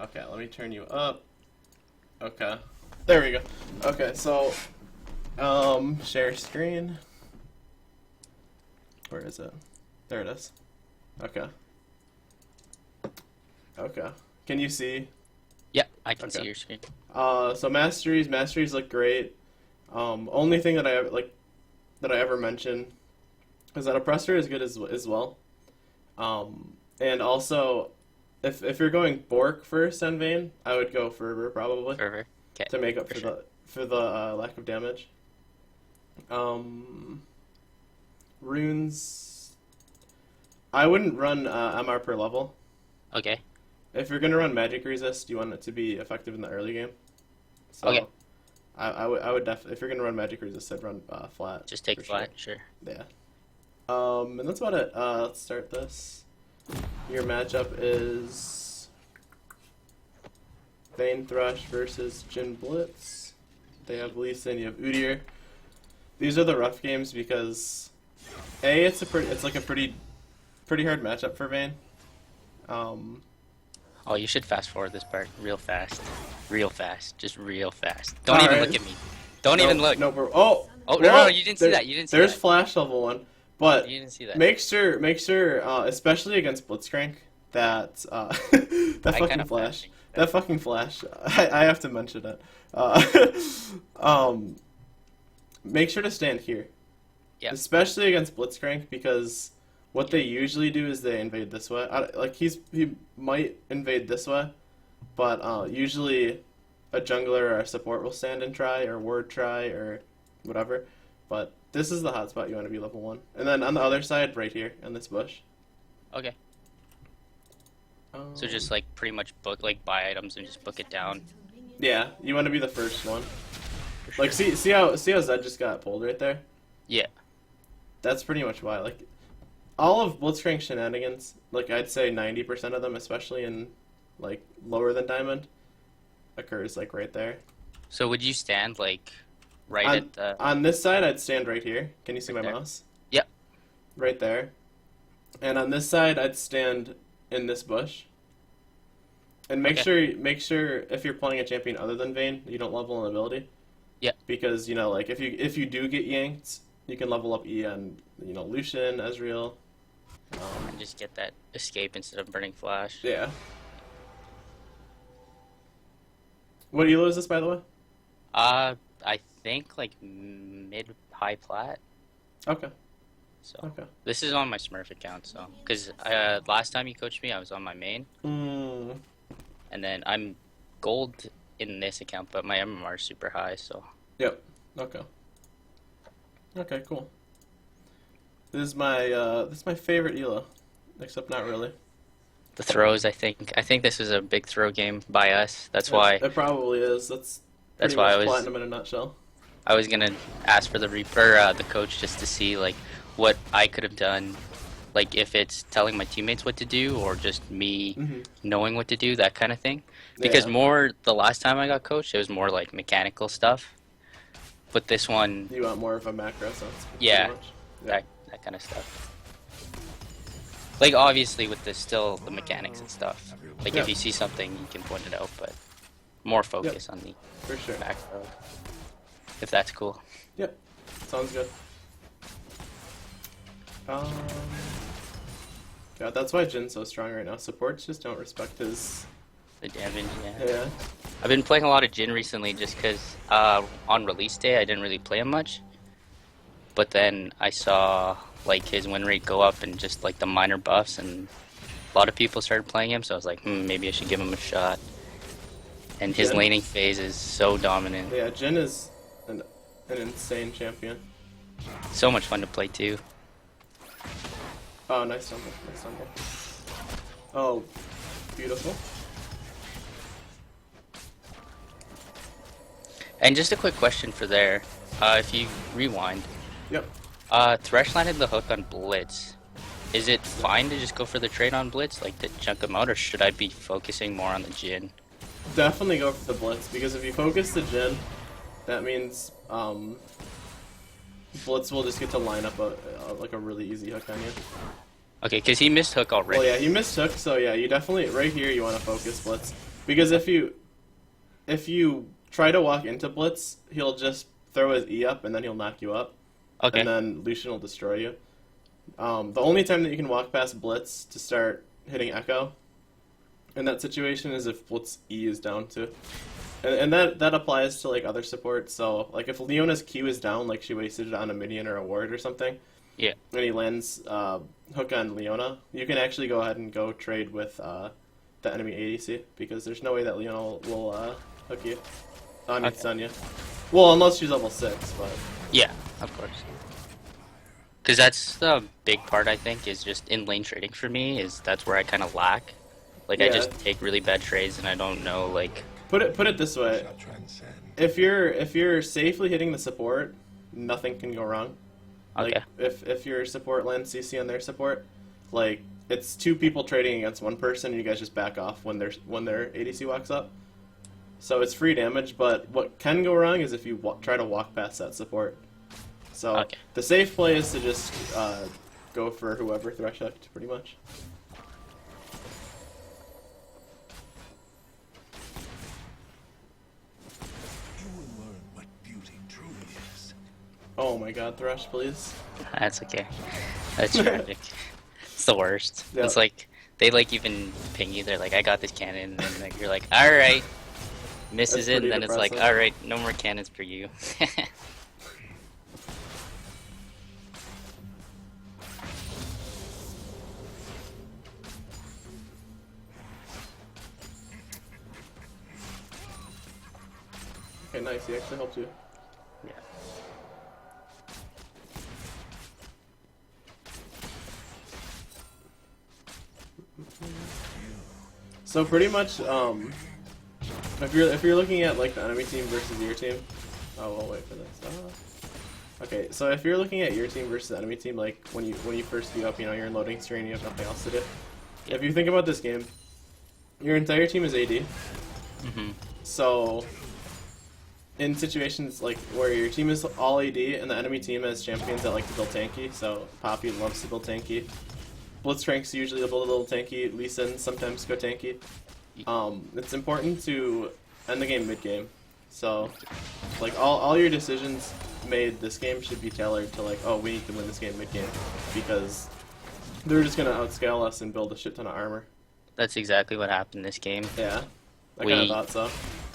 Okay, let me turn you up. Okay. There we go. Okay, so share screen. Where is it? There it is. Okay. Okay. Can you see? Yeah, I can Okay. see your screen. So masteries look great. Only thing that I ever mention is that oppressor is good as well. And also, if you're going Bork first on Vayne, I would go Fervor probably Fervor. Okay. to make up for sure. the lack of damage. Runes, I wouldn't run MR per level. Okay. If you're gonna run magic resist, you want it to be effective in the early game. So Okay. I would if you're gonna run magic resist, I'd run flat. Just take for flat, sure. Yeah. And that's about it. Let's start this. Your matchup is Vayne Thrush versus Jhin Blitz. They have Lee Sin, you have Udyr. These are the rough games because it's like a pretty hard matchup for Vayne. Oh, you should fast forward this part real fast. Real fast. Just real fast. Don't even look at me. Don't even look. No, bro. Oh! Oh, no, you didn't see that. You didn't see that. There's flash level 1. But You didn't see that. make sure, especially against Blitzcrank, that that fucking flash, that fucking flash. I have to mention it. Make sure to stand here, especially against Blitzcrank, because what they usually do is they invade this way. He might invade this way, but usually a jungler or a support will stand and try, or ward try, or whatever. But this is the hot spot you want to be level 1. And then on the other side, right here, in this bush. Okay. So just like pretty much buy items and just book it down. Yeah, you want to be the first one. Like see how Zed just got pulled right there? Yeah. That's pretty much why. Like all of Blitzcrank shenanigans, like I'd say 90% of them, especially in like lower than diamond, occurs like right there. So would you stand like right on, at the... On this side, I'd stand right here. Can you see Right my there? mouse? Yep. Right there. And on this side, I'd stand in this bush. And make sure if you're playing a champion other than Vayne, you don't level an ability. Yeah. Because like if you do get yanked, you can level up E on Lucian, Ezreal. And just get that escape instead of burning flash. Yeah. What elo is this, by the way? I think like mid-high plat. Okay. So Okay. this is on my Smurf account, so because last time you coached me, I was on my main, and then I'm gold in this account, but my MMR is super high, so. Yep. Okay. Okay. Cool. This is my favorite elo, except not really. The throws, I think this is a big throw game by us. That's why. It probably is. That's why I was platinum in a nutshell. I was gonna ask for the coach just to see like what I could have done, like if it's telling my teammates what to do or just me knowing what to do, that kind of thing. Because the last time I got coached, it was more like mechanical stuff. But this one, you want more of a macro sense. Yeah, that kind of stuff. Like obviously with still the mechanics and stuff. Like if you see something, you can point it out, but more focus on the for sure macro. If that's cool. Yep, sounds good. God, that's why Jin's so strong right now. Supports just don't respect the damage. Yeah. I've been playing a lot of Jhin recently just because on release day I didn't really play him much. But then I saw like his win rate go up and just like the minor buffs, and a lot of people started playing him, so I was like, maybe I should give him a shot. And his laning phase is so dominant. Yeah, Jhin is an insane champion. So much fun to play too. Oh, nice stumble. Nice stumble. Oh, beautiful. And just a quick question for there. If you rewind. Yep. Thresh landed the hook on Blitz. Is it fine to just go for the trade on Blitz, like to chunk him out, or should I be focusing more on the Jhin? Definitely go for the Blitz, because if you focus the Jhin, that means Blitz will just get to line up like a really easy hook on you. Okay, because he missed hook already. Well, yeah, he missed hook, so yeah, you definitely right here you want to focus blitz because if you try to walk into blitz, he'll just throw his E up and then he'll knock you up, Okay. and then Lucian will destroy you. The only time that you can walk past blitz to start hitting echo in that situation is if blitz E is down too. And that applies to like other supports. So like if Leona's Q is down, like she wasted it on a minion or a ward or something, Yeah. and he lands hook on Leona, you can actually go ahead and go trade with the enemy ADC because there's no way that Leona will hook you. I mean, Okay. stun you. Well, unless she's level 6, but Yeah, of course. Because that's the big part, I think, is just in lane trading for me. Is that's where I kind of lack. Like I Yeah. just take really bad trades and I don't know like. put it this way: if you're safely hitting the support, nothing can go wrong. Like, Okay. if your support lands CC on their support, like it's two people trading against one person, and you guys just back off when their ADC walks up. So it's free damage, but what can go wrong is if you try to walk past that support. So Okay. the safe play is to just go for whoever thresh hooked, pretty much. You will learn what beauty truly is. Oh my god, thresh, please. That's okay. That's tragic. It's the worst. Yeah. It's like they like even ping you. They're like, "I got this cannon," and like, you're like, "All right." Misses That's it, and pretty then it's like, depressing. "All right, no more cannons for you." Okay, nice. He actually helped you. Yeah. So pretty much, if you're looking at like the enemy team versus your team, oh, we'll wait for this. Okay, so if you're looking at your team versus the enemy team, like when you first queue up, you know you're in loading screen, you have nothing else to do. If you think about this game, your entire team is AD. Mm-hmm. So in situations like where your team is all AD and the enemy team has champions that like to build tanky, so Poppy loves to build tanky. Blitzcrank's usually a little tanky. Lee Sin sometimes go tanky. It's important to end the game mid-game. So, like, all your decisions made this game should be tailored to, like, oh, we need to win this game mid-game. Because they're just going to outscale us and build a shit ton of armor. That's exactly what happened this game. Yeah, I kind of thought so.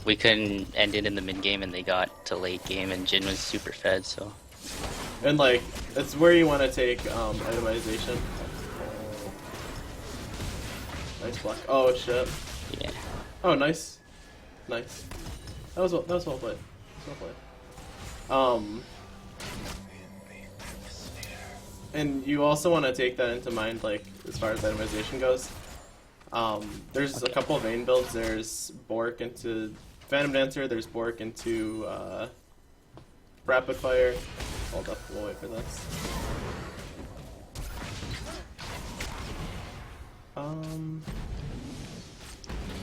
We couldn't end it in the mid game, and they got to late game, and Jin was super fed. So And, like, it's where you want to take itemization. Nice block. Oh, shit. yeah. Oh, nice. Nice. That was well played. That was well played. And you also want to take that into mind, like, as far as itemization goes. There's a couple of Vayne builds. There's Bork into Phantom Dancer. There's Bork into Rapid Fire. Hold up, we'll wait for this.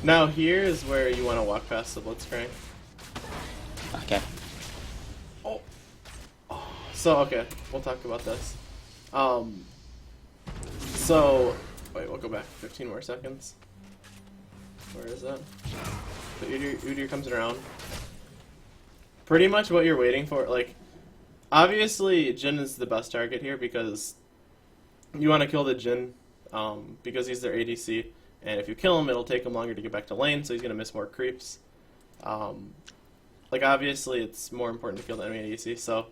Now here is where you want to walk past the Blitzcrank. Okay. Oh. So, okay, we'll talk about this. So, wait, we'll go back 15 more seconds. Where is that? So Udyr comes around. Pretty much what you're waiting for, like, obviously Jhin is the best target here because you want to kill the Jhin because he's their ADC, and if you kill him, it'll take him longer to get back to lane, so he's going to miss more creeps. Like, obviously, it's more important to kill the enemy ADC, so,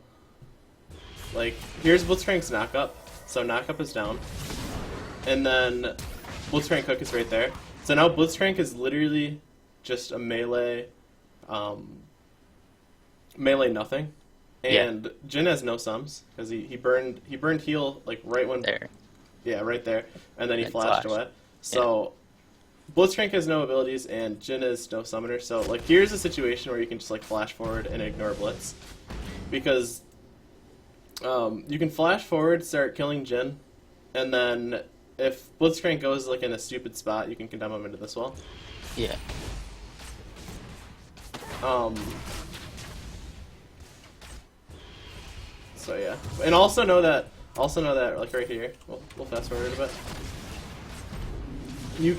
like, here's Blitzcrank's knockup. So knockup is down, and then Blitzcrank hook is right there. So now Blitzcrank is literally just a melee, melee nothing, and Jhin has no sums because he burned heal like right when There. yeah, right there, and then he And flashed flashed. away. So Blitzcrank has no abilities and Jhin is no summoner. So like here's a situation where you can just like flash forward and ignore Blitz, because you can flash forward, start killing Jhin, and then if Blitzcrank goes like in a stupid spot, you can condemn him into this wall. Yeah. So yeah, and also know that Also know that like right here, we'll fast forward a bit. You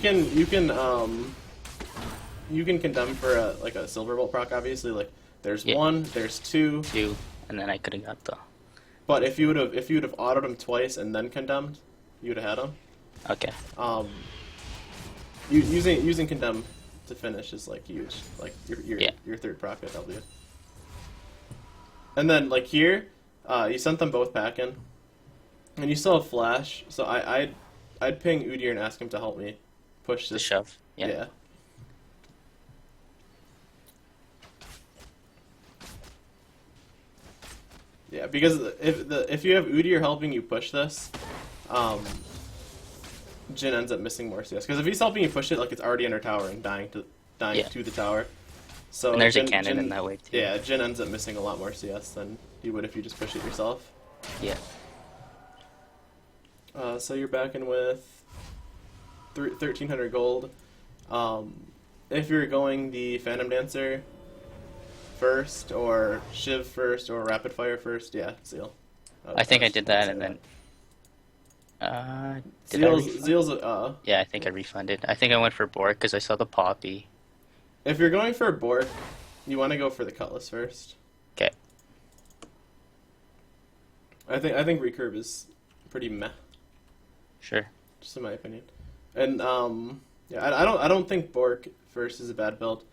can condemn for a silver bolt proc. Obviously, like there's one, there's two, and then I could have got the. But if you would have autoed him twice and then condemned, you would have had him. Okay. Using condemn to finish is like huge. Like your third proc at W. And then like here, you sent them both packing, and you still have flash. So I'd ping Udyr and ask him to help me push this. The shove. Yeah. Yeah, because if you have Udyr helping you push this, Jhin ends up missing more CS. Because if he's helping you push it, like it's already under tower and dying to the tower. So and there's a cannon in that way too. Yeah, Jhin ends up missing a lot more CS than you would if you just push it yourself. Yeah. So you're back in with 1,300 gold. If you're going the Phantom Dancer first, or Shiv first, or Rapid Fire first, yeah, Zeal. I think I did that, and then... Zeal's yeah, I think I refunded. I think I went for Bork, because I saw the Poppy. If you're going for Bork, you want to go for the Cutlass first. Okay. I think Recurve is pretty meh. Sure. Just in my opinion. And, yeah, I don't think Bork first is a bad build.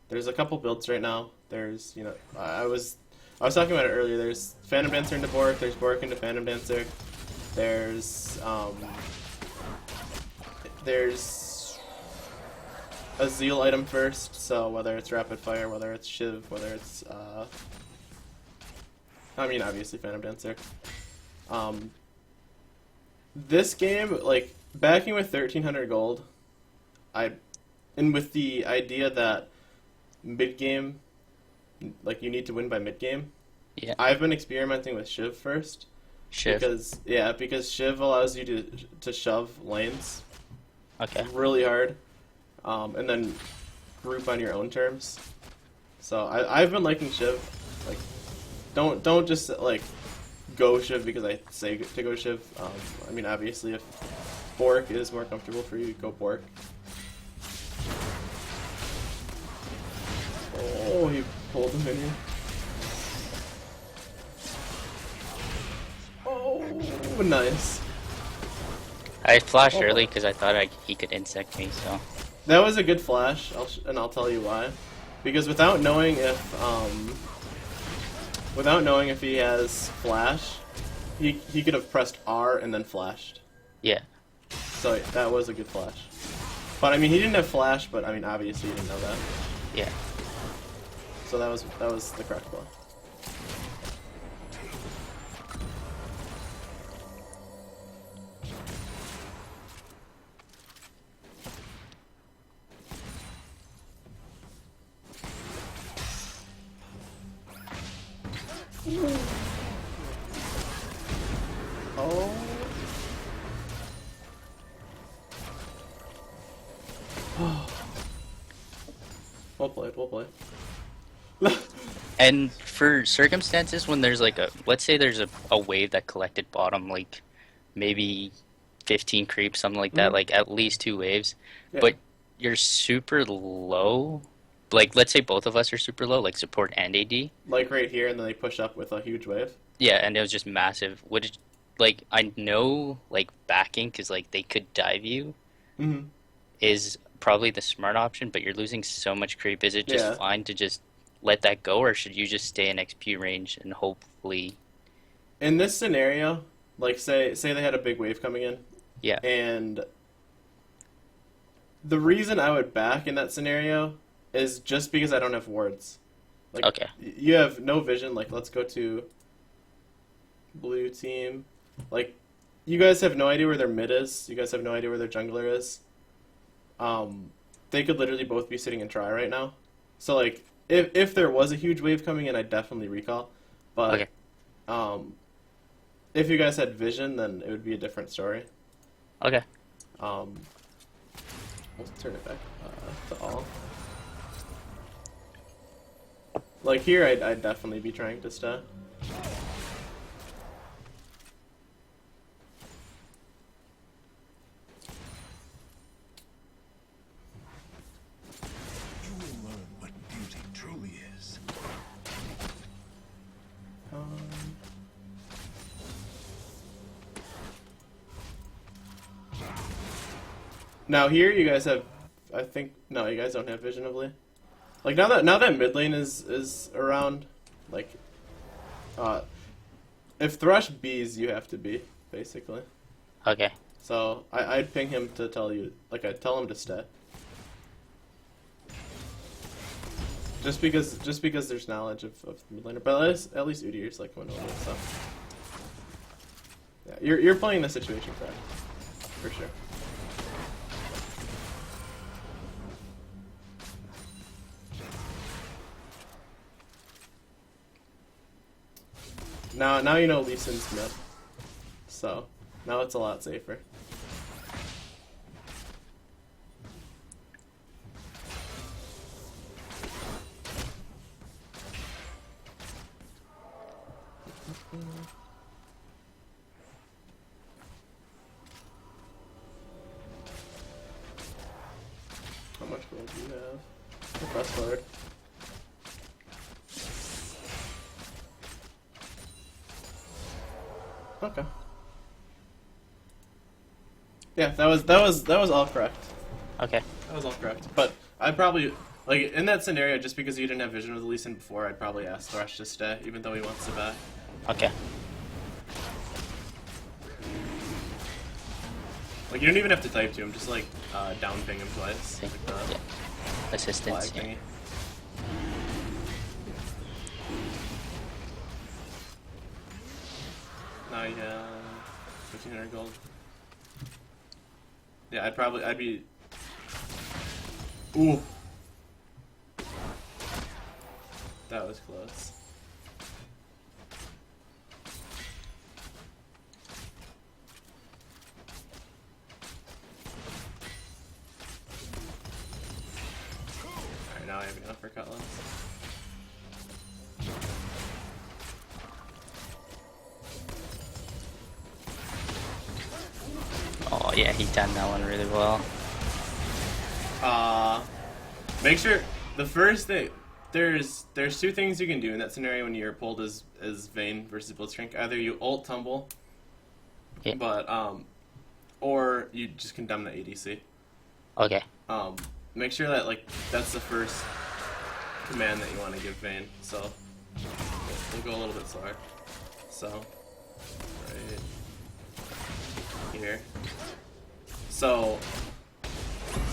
There's a couple builds right now. There's, you know, I was talking about it earlier. There's Phantom Dancer into Bork. There's Bork into Phantom Dancer. There's a Zeal item first. So whether it's Rapid Fire, whether it's Shiv, whether it's I mean obviously Phantom Dancer. This game, like backing with 1,300 gold, and with the idea that mid game, like you need to win by mid game. Yeah. I've been experimenting with Shiv first. Shiv. Because Shiv allows you to shove lanes. Okay. Really hard, and then group on your own terms. So I've been liking Shiv. Like, don't just like go Shiv because I say to go Shiv. I mean obviously if Bork is more comfortable for you, go Bork. Oh, he pulled him in here. Oh, nice. I flashed early because I thought he could insect me, so... That was a good flash, and I'll tell you why. Because without knowing if he has flash, he could have pressed R and then flashed. Yeah. So that was a good flash. But I mean, he didn't have flash, but I mean, obviously he didn't know that. Yeah. So that was the correct play. Oh. Well played, well played. And for circumstances when there's like let's say there's a wave that collected bottom, like maybe 15 creeps, something like that, like at least 2 waves, but you're super low, like let's say both of us are super low, like support and AD. Like right here, and then they push up with a huge wave. Yeah, and it was just massive. Like, I know, like, backing, because, like, they could dive you, is probably the smart option, but you're losing so much creep. Is it just fine to just let that go, or should you just stay in XP range and hopefully... In this scenario, like, say they had a big wave coming in. Yeah. And the reason I would back in that scenario is just because I don't have wards. Like, okay. You have no vision. Like, let's go to blue team. Like, you guys have no idea where their mid is. You guys have no idea where their jungler is. They could literally both be sitting in try right now. So, like, if there was a huge wave coming in, I'd definitely recall. But, if you guys had vision, then it would be a different story. Okay. We'll turn it back to all. Like, here, I'd definitely be trying to stay. Now here you guys have, I think, no, you guys don't have Vision of Lee. Like now that mid lane is around, like, if Thresh B's, you have to B, basically. Okay. So I'd ping him to tell you, like I'd tell him to stay. Just because there's knowledge of mid laner, but at least Udyr's like one over, so. Yeah, you're playing the situation correct, for sure. Now you know Lee Sin's mid, so now it's a lot safer. How much gold do you have? Press forward. Okay. Yeah, that was all correct. Okay. That was all correct. But I'd probably, like, in that scenario, just because you didn't have Vision with Lee Sin before, I'd probably ask Thresh to stay, even though he wants to back. Okay. Like, you don't even have to type to him, just like down ping him twice. Like Yeah. Assistance. flag Yeah. thingy. Now you have 1500 gold. Yeah, I'd be. Ooh. That was close. Alright, now I have enough for Cutlass. Oh yeah, he done that one really well. Make sure the first thing there's two things you can do in that scenario when you're pulled as Vayne versus Blitzcrank. Either you ult tumble, Yeah. but or you just condemn the ADC. Okay. Make sure that like that's the first command that you want to give Vayne. So we'll go a little bit slower. So right here. So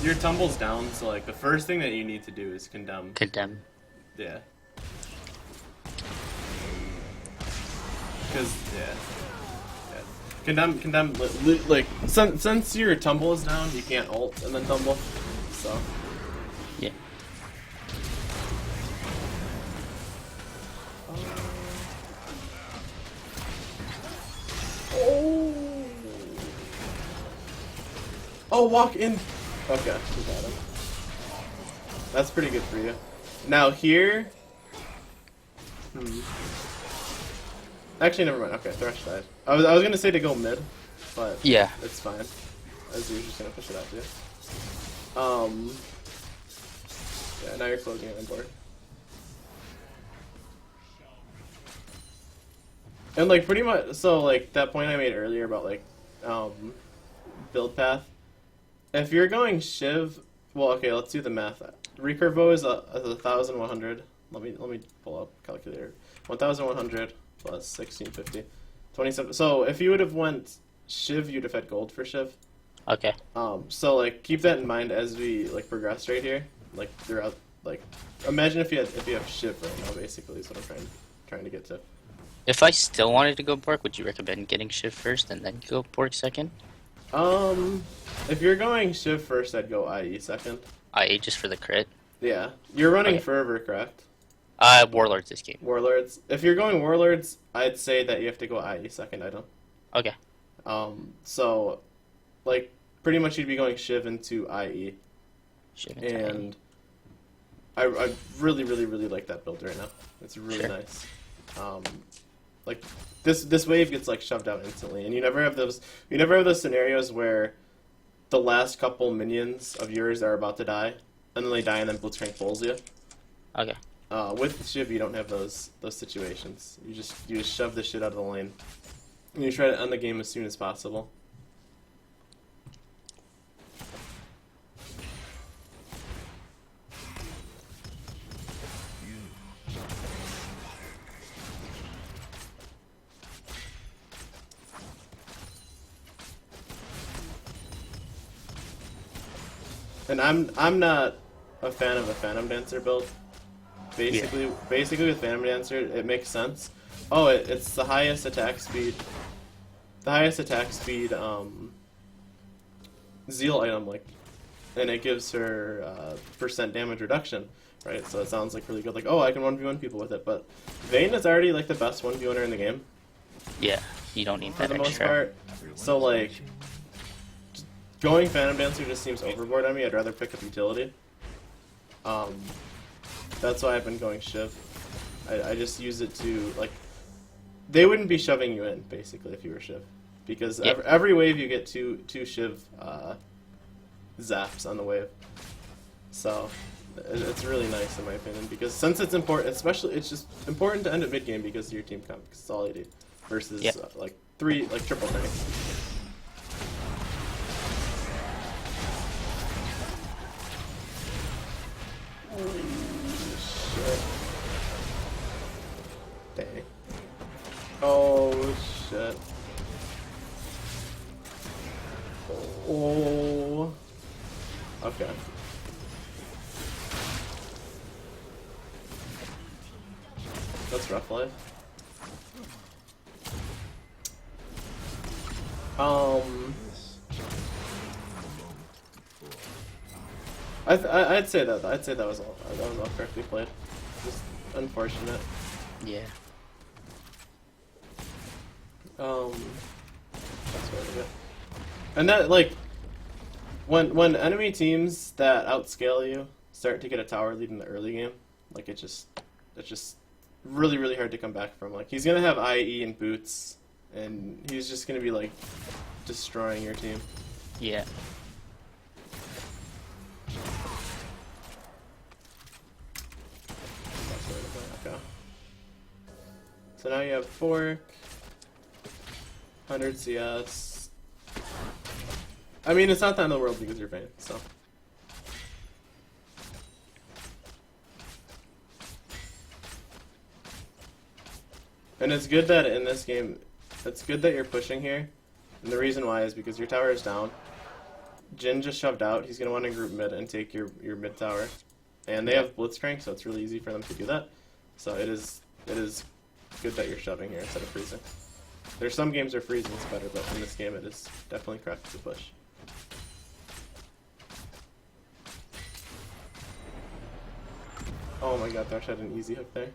your tumble's down. So like the first thing that you need to do is condemn. Condemn. Yeah. Because yeah. Condemn. Like since your tumble is down, you can't ult and then tumble. So. Yeah. Oh, walk in. Okay, we got him. That's pretty good for you. Now here. Actually, never mind. Okay, Thresh died. I was gonna say to go mid, but Yeah. it's fine. As you're just gonna push it out too. Yeah, now you're closing it on board. And like pretty much, so like that point I made earlier about like build path. If you're going Shiv, well, okay, let's do the math. Recurvo is 1,100. Let me pull up calculator. 1,100 plus 1650, 27. So if you would have went Shiv, you'd have had gold for Shiv. Okay. So like keep that in mind as we like progress right here. Like throughout, like imagine if you have Shiv right now. Basically, is what I'm trying to get to. If I still wanted to go Bork, would you recommend getting Shiv first and then go Bork second? If you're going Shiv first, I'd go IE second. IE just for the crit? Yeah. You're running Okay. Fervor, correct? Warlords this game. Warlords. If you're going Warlords, I'd say that you have to go IE second item. Okay. So, like, pretty much you'd be going Shiv into IE. Shiv into IE. And I really, really, really like that build right now. It's really Sure. nice. Like this wave gets like shoved out instantly, and you never have those scenarios where the last couple minions of yours are about to die, and then they die, and then Blitzcrank pulls you. Okay. With Shiv, you don't have those situations. You just shove the shit out of the lane, and you try to end the game as soon as possible. And I'm not a fan of a Phantom Dancer build. Basically with Phantom Dancer, it makes sense. Oh, it's the highest attack speed. The highest attack speed Zeal item, like, and it gives her percent damage reduction, right? So it sounds like really good. Like, oh, I can 1v1 people with it. But Vayne is already like the best 1v1er in the game. Yeah, you don't need that for the most extra. part. So like, going Phantom Dancer just seems overboard on me. I'd rather pick up utility. That's why I've been going Shiv. I just use it to, like, they wouldn't be shoving you in, basically, if you were Shiv. Because every wave you get two Shiv zaps on the wave. So, it's really nice in my opinion, because since it's important, especially, it's just important to end at mid-game because of your team comp, because it's all AD. Versus, like, triple tanks. Shit. Dang. Oh, shit. Oh. Okay. That's rough life. I'd say that. I'd say that was all correctly played. Just unfortunate. Yeah. That's really good. And that, like, when enemy teams that outscale you start to get a tower lead in the early game, like, it's just really, really hard to come back from. Like, he's gonna have IE and boots, and he's just gonna be like destroying your team. Yeah. Okay. So now you have Fork, 100 CS. I mean, it's not the end of the world because you're Vayne, so. And it's good that in this game, it's good that you're pushing here. And the reason why is because your tower is down. Jhin just shoved out. He's going to want to group mid and take your mid tower. And they have Blitzcrank, so it's really easy for them to do that. So it is good that you're shoving here instead of freezing. There's some games where freezing is better, but in this game it is definitely correct to push. Oh my god, Thresh had an easy hook there.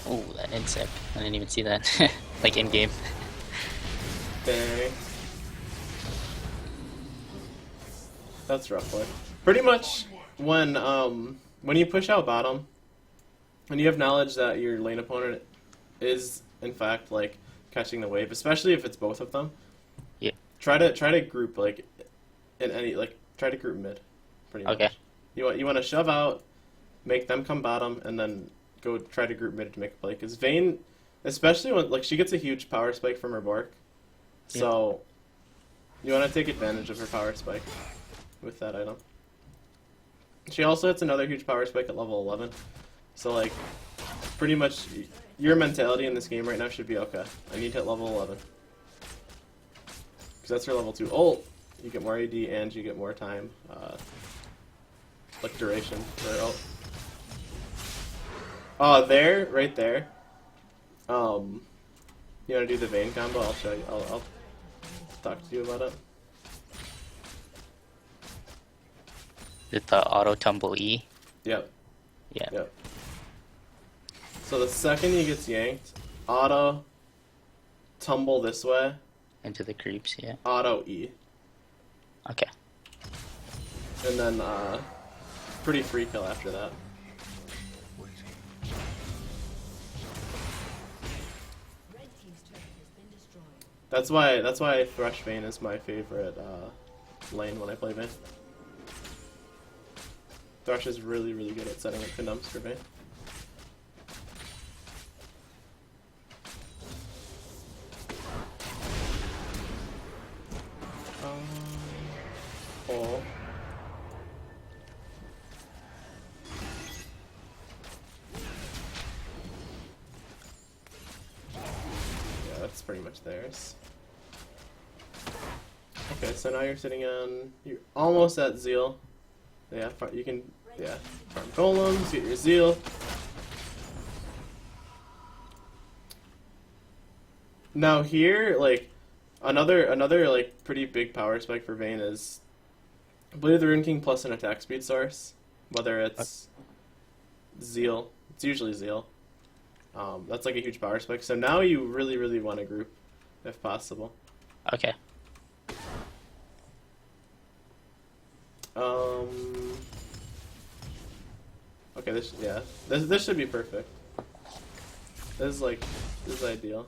Oh, that insect. I didn't even see that. Like in game. Dang. That's rough play. Pretty much when you push out bottom, and you have knowledge that your lane opponent is in fact like catching the wave, especially if it's both of them. Yeah. Try to group like in any try to group mid. Pretty much. Okay. You want to shove out, make them come bottom, and then go try to group mid to make a play. Because Vayne, especially when she gets a huge power spike from her Bork, so you want to take advantage of her power spike with that item. She also hits another huge power spike at level 11. So like, pretty much your mentality in this game right now should be, okay, I need to hit level 11. Because that's her level 2 ult. You get more AD and you get more time, like duration for her ult. Oh, there, right there. You want to do the Vayne combo? I'll show you. I'll talk to you about it. Did the auto tumble E? Yep. Yeah. Yep. So the second he gets yanked, auto tumble this way. Into the creeps, yeah. Auto E. Okay. And then pretty free kill after that. That's why Thresh Vayne is my favorite lane when I play Vayne. Thresh is really, really good at setting up condoms for Vayne. Oh. pretty much theirs. Okay, so now you're sitting on... You're almost at Zeal. Yeah, you can... Yeah, farm golems, get your Zeal. Now here, like, another like pretty big power spike for Vayne is, I believe, the Rune King plus an attack speed source. Whether it's Zeal, it's usually Zeal. That's like a huge power spike. So now you really want to group, if possible. Okay. Okay, this should be perfect. This is ideal.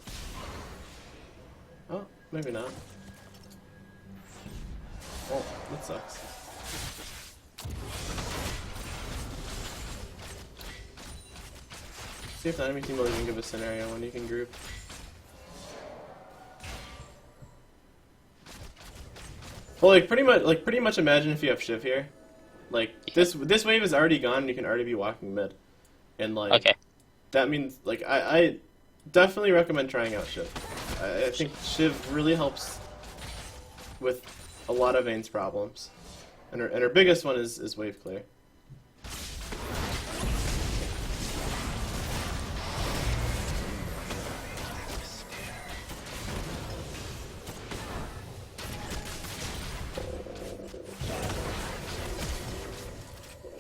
Oh, maybe not. Oh, that sucks. See if the enemy team will even give a scenario when you can group. Well, pretty much imagine if you have Shiv here. Like, this wave is already gone and you can already be walking mid. And like, okay. That means, like, I definitely recommend trying out Shiv. I think Shiv really helps with a lot of Vayne's problems. And her biggest one is wave clear.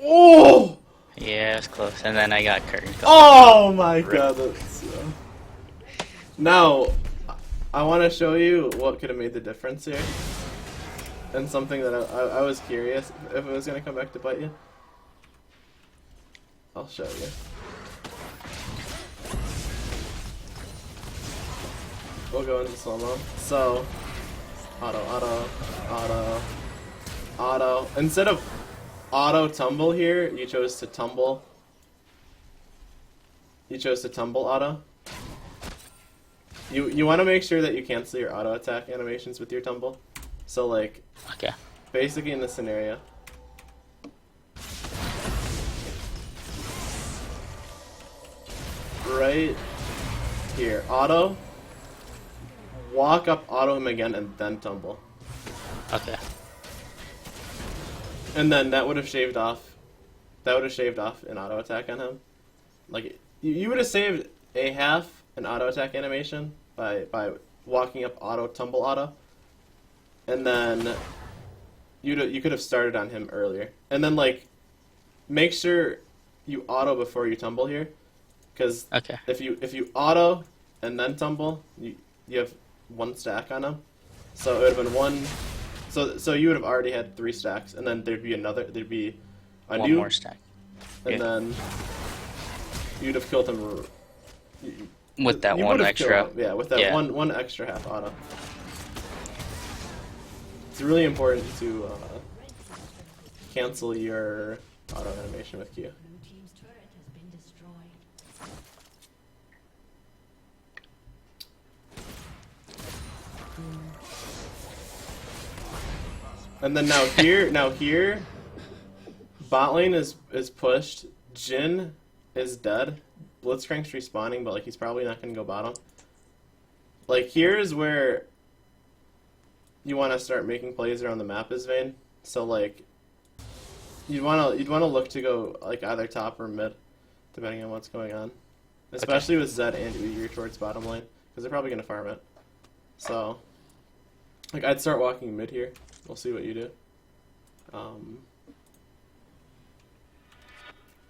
Oh! Yeah, it's close. And then I got curtained. Oh my god, that's... Now, I want to show you what could have made the difference here. And something that I was curious if it was going to come back to bite you. I'll show you. We'll go into slow-mo. So, auto. Instead of auto tumble here, you chose to tumble. You chose to tumble auto. You want to make sure that you cancel your auto attack animations with your tumble. So like, okay. Basically in this scenario, right here, auto, walk up, auto him again, and then tumble. Okay. And then that would have shaved off. That would have shaved off an auto attack on him. Like, you would have saved a half an auto attack animation by walking up auto, tumble auto. And then you could have started on him earlier. And then, like, make sure you auto before you tumble here. Because okay. if you auto and then tumble, you have one stack on him. So it would have been one. So you would have already had 3 stacks, and then there'd be a one new more stack. And then you'd have killed him with that one extra. Yeah, with that one extra half auto. It's really important to cancel your auto animation with Q. And then now here, bot lane is pushed. Jhin is dead. Blitzcrank's respawning, but like he's probably not gonna go bottom. Like here's where you want to start making plays around the map is Vayne. So like you'd want to look to go like either top or mid, depending on what's going on. Especially with Zed and Uyghur towards bottom lane, because they're probably gonna farm it. So like I'd start walking mid here. We'll see what you do.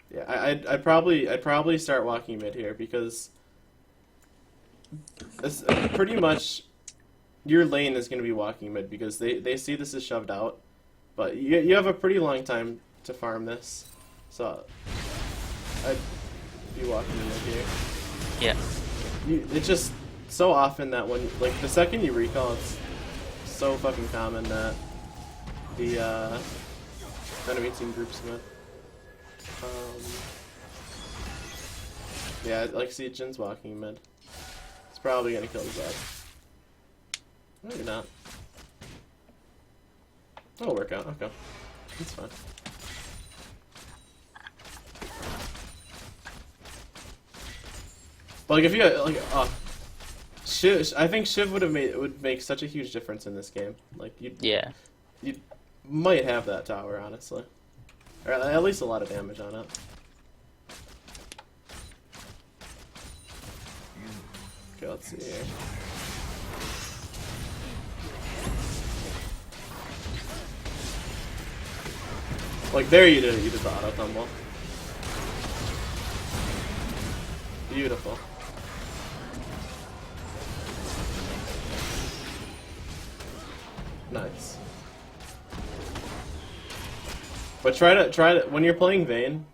Yeah, I'd probably start walking mid here because it's pretty much your lane is going to be walking mid because they see this is shoved out, but you have a pretty long time to farm this, so I'd be walking mid here. Yeah. It's just so often that when like the second you recall, it's so fucking common that the enemy team groups mid. Yeah, like see Jin's walking mid. It's probably gonna kill Zed. Maybe not. That'll work out, okay. That's fine. But like if you like I think Shiv would make such a huge difference in this game. Like you might have that tower, honestly, or at least a lot of damage on it. Okay, let's see here. Like there you did the auto tumble. Beautiful. Nice. But try to when you're playing Vayne,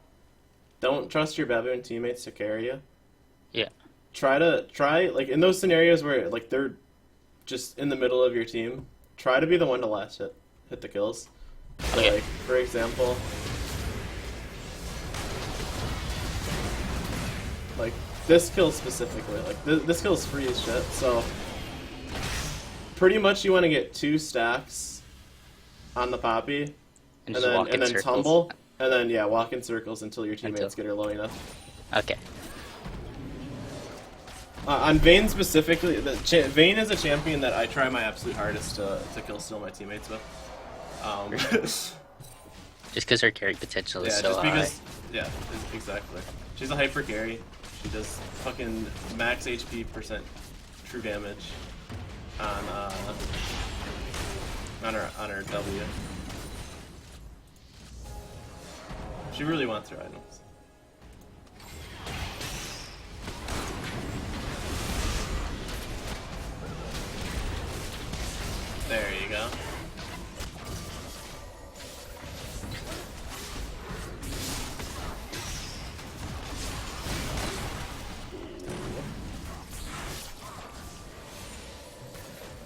don't trust your baboon teammates to carry you. Yeah. Try like in those scenarios where like they're just in the middle of your team, try to be the one to last hit the kills. So, okay. Like for example, like this kill specifically, like this kill's free as shit. So pretty much you want to get 2 stacks on the Poppy, and then tumble, and then walk in circles until your teammates get her low enough. Okay. On Vayne specifically, Vayne is a champion that I try my absolute hardest to kill still my teammates with. Just because her carry potential is so just because, high. Yeah, exactly. She's a hyper carry. She does fucking max HP percent true damage on her W. She really wants her items. There you go.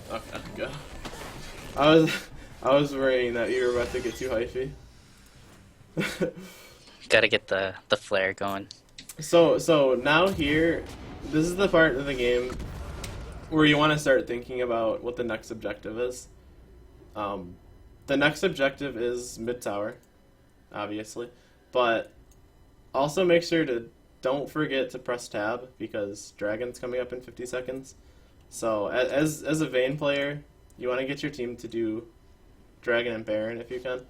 Okay, go. I was worrying that you were about to get too hypey. Gotta get the flare going. So now here, this is the part of the game where you want to start thinking about what the next objective is. The next objective is mid tower, obviously, but also make sure to don't forget to press tab because Dragon's coming up in 50 seconds. So as a Vayne player, you want to get your team to do Dragon and Baron if you can.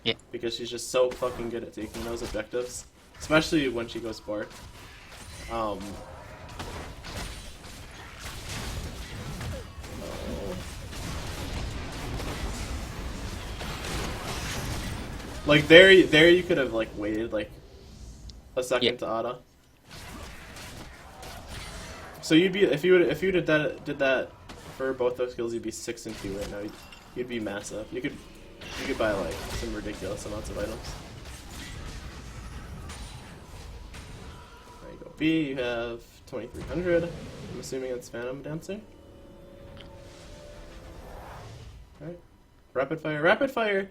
Yeah. Because she's just so fucking good at taking those objectives, especially when she goes Bork. Like there you could have like waited like a second to auto. So you'd be if you did that for both those kills, you'd be 6-2 right now. You'd be massive. You could buy like some ridiculous amounts of items. There you go. B, you have 2,300. I'm assuming it's Phantom Dancer. Alright. Rapid fire. Rapid fire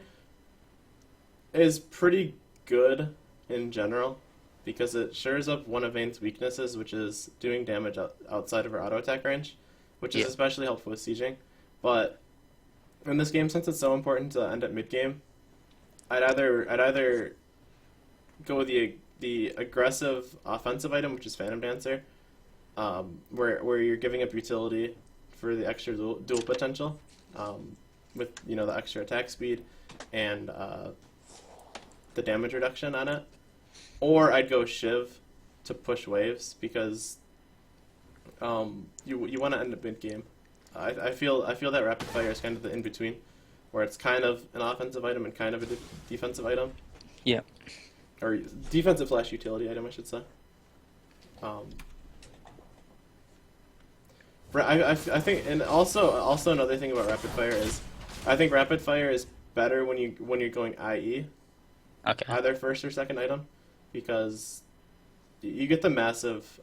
is pretty good in general because it shores up one of Vayne's weaknesses, which is doing damage outside of her auto attack range, which is especially helpful with sieging. But in this game, since it's so important to end at mid game, I'd either go with the aggressive offensive item, which is Phantom Dancer, where you're giving up utility for the extra dual potential, with the extra attack speed and the damage reduction on it, or I'd go Shiv to push waves because you want to end up mid game. I feel that rapid fire is kind of the in between, where it's kind of an offensive item and kind of a defensive item. Yeah. Or defensive / utility item, I should say. I think, and also another thing about rapid fire is, I think rapid fire is better when you're going IE. Okay. Either first or second item, because you get the massive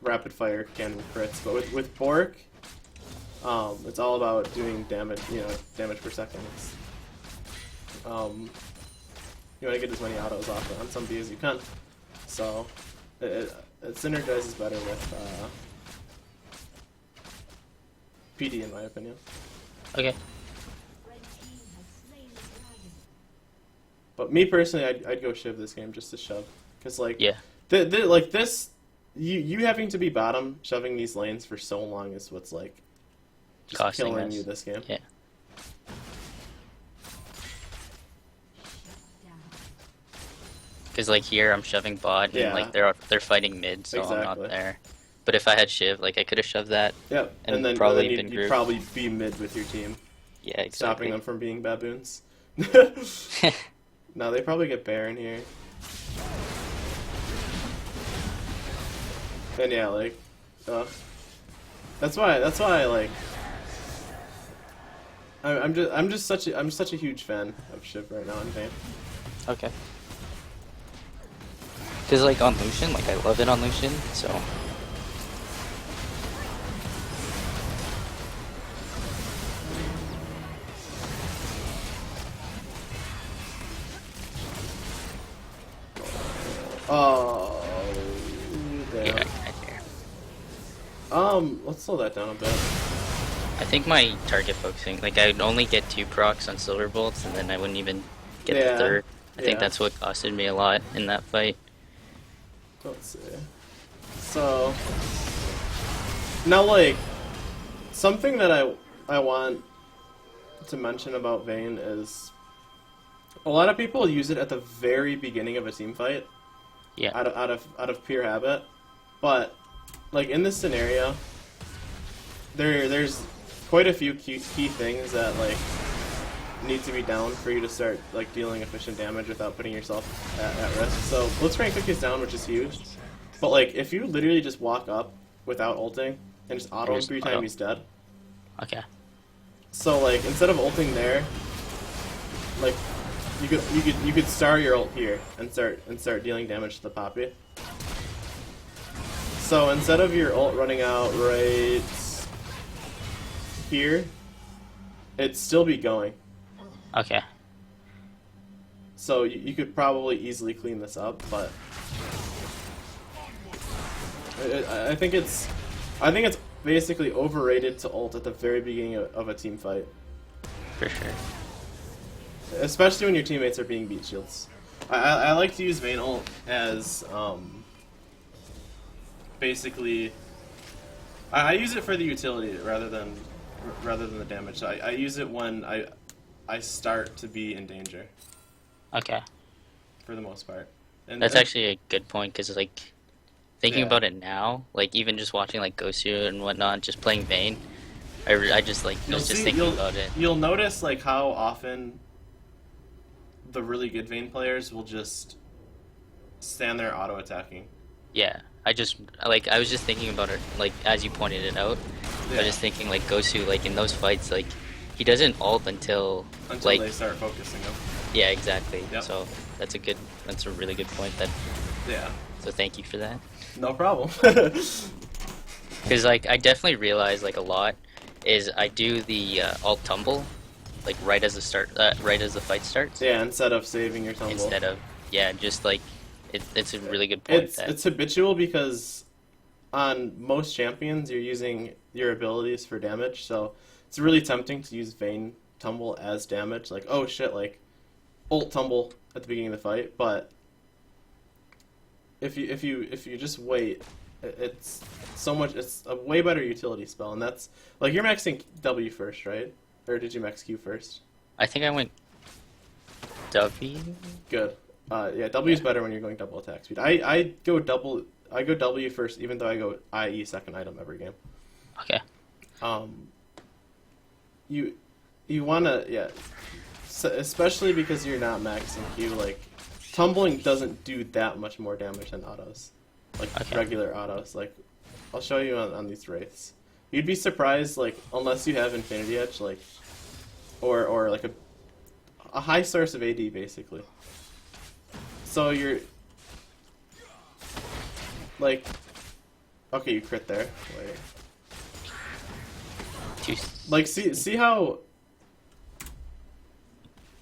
rapid fire cannon crits, but with Bork, it's all about doing damage, damage per second. You want to get as many autos off on some B as you can, so it synergizes better with PD in my opinion. Okay. But me personally, I'd go Shiv this game just to shove, because like yeah, like this you having to be bottom shoving these lanes for so long is what's like just Costing killing us. you this game. Yeah. Because like here I'm shoving bot and Yeah. like they're fighting mid, so I'm not Exactly. there. But if I had Shiv, like I could have shoved that. Yep. And And then probably you'd, been you'd grouped. probably be mid with your team, Yeah, exactly. stopping them from being baboons. No, they probably get Baron here. And yeah, like, that's why like, I'm just such a huge fan of Shiv right now in Vayne. Okay. Because like on Lucian, like I love it on Lucian, so. Oh, damn. Yeah, I can't hear. Let's slow that down a bit. I think my target focusing, like I would only get 2 procs on silver bolts, and then I wouldn't even get Yeah, the third. I think yeah. that's what costed me a lot in that fight. Let's see. So now, like, something that I want to mention about Vayne is a lot of people use it at the very beginning of a team fight. Yeah. Out of pure habit, but like in this scenario, there's quite a few key things that like need to be down for you to start like dealing efficient damage without putting yourself at risk. So Blitzcrank took his down, which is huge. But like if you literally just walk up without ulting and just auto him Just 3 auto. times, he's dead. Okay. So like instead of ulting there, like you could start your ult here and start dealing damage to the Poppy. So instead of your ult running out right here, it'd still be going. Okay. So you could probably easily clean this up, but I think it's basically overrated to ult at the very beginning of a team fight, For sure. especially when your teammates are being beat shields. I like to use Vayne ult as basically I use it for the utility rather than the damage. I use it when I start to be in danger Okay. for the most part. And That's actually a good point, because like thinking Yeah. about it now, like even just watching like Gosu and whatnot, just playing Vayne, I just like was just thinking about it. You'll notice like how often the really good Vayne players will just stand there auto attacking. Yeah, I was just thinking about it, like as you pointed it out. I was just thinking like Gosu, like in those fights, like he doesn't ult until like they start focusing him. yeah, exactly. Yep. So that's a really good point. Yeah, So thank you for that. no problem. Because like I definitely realize like a lot is I do the alt tumble, like right as the fight starts. Yeah, instead of saving your tumble. Instead of just like it's a really good point. It's habitual because on most champions you're using your abilities for damage, so it's really tempting to use Vayne tumble as damage. Like, oh shit, like ult tumble at the beginning of the fight, but if you just wait, it's a way better utility spell, and that's like you're maxing W first, right? Or did you max Q first? I think I went W. Good. Yeah, W is better when you're going double attack speed. I go W first, even though I go IE second item every game. Okay. You wanna especially because you're not maxing Q. Like tumbling doesn't do that much more damage than autos, like Okay. regular autos. Like I'll show you on these wraiths. You'd be surprised, like unless you have Infinity Edge, like or like a high source of AD basically. So you're like, okay, you crit there. Wait. Like, see how...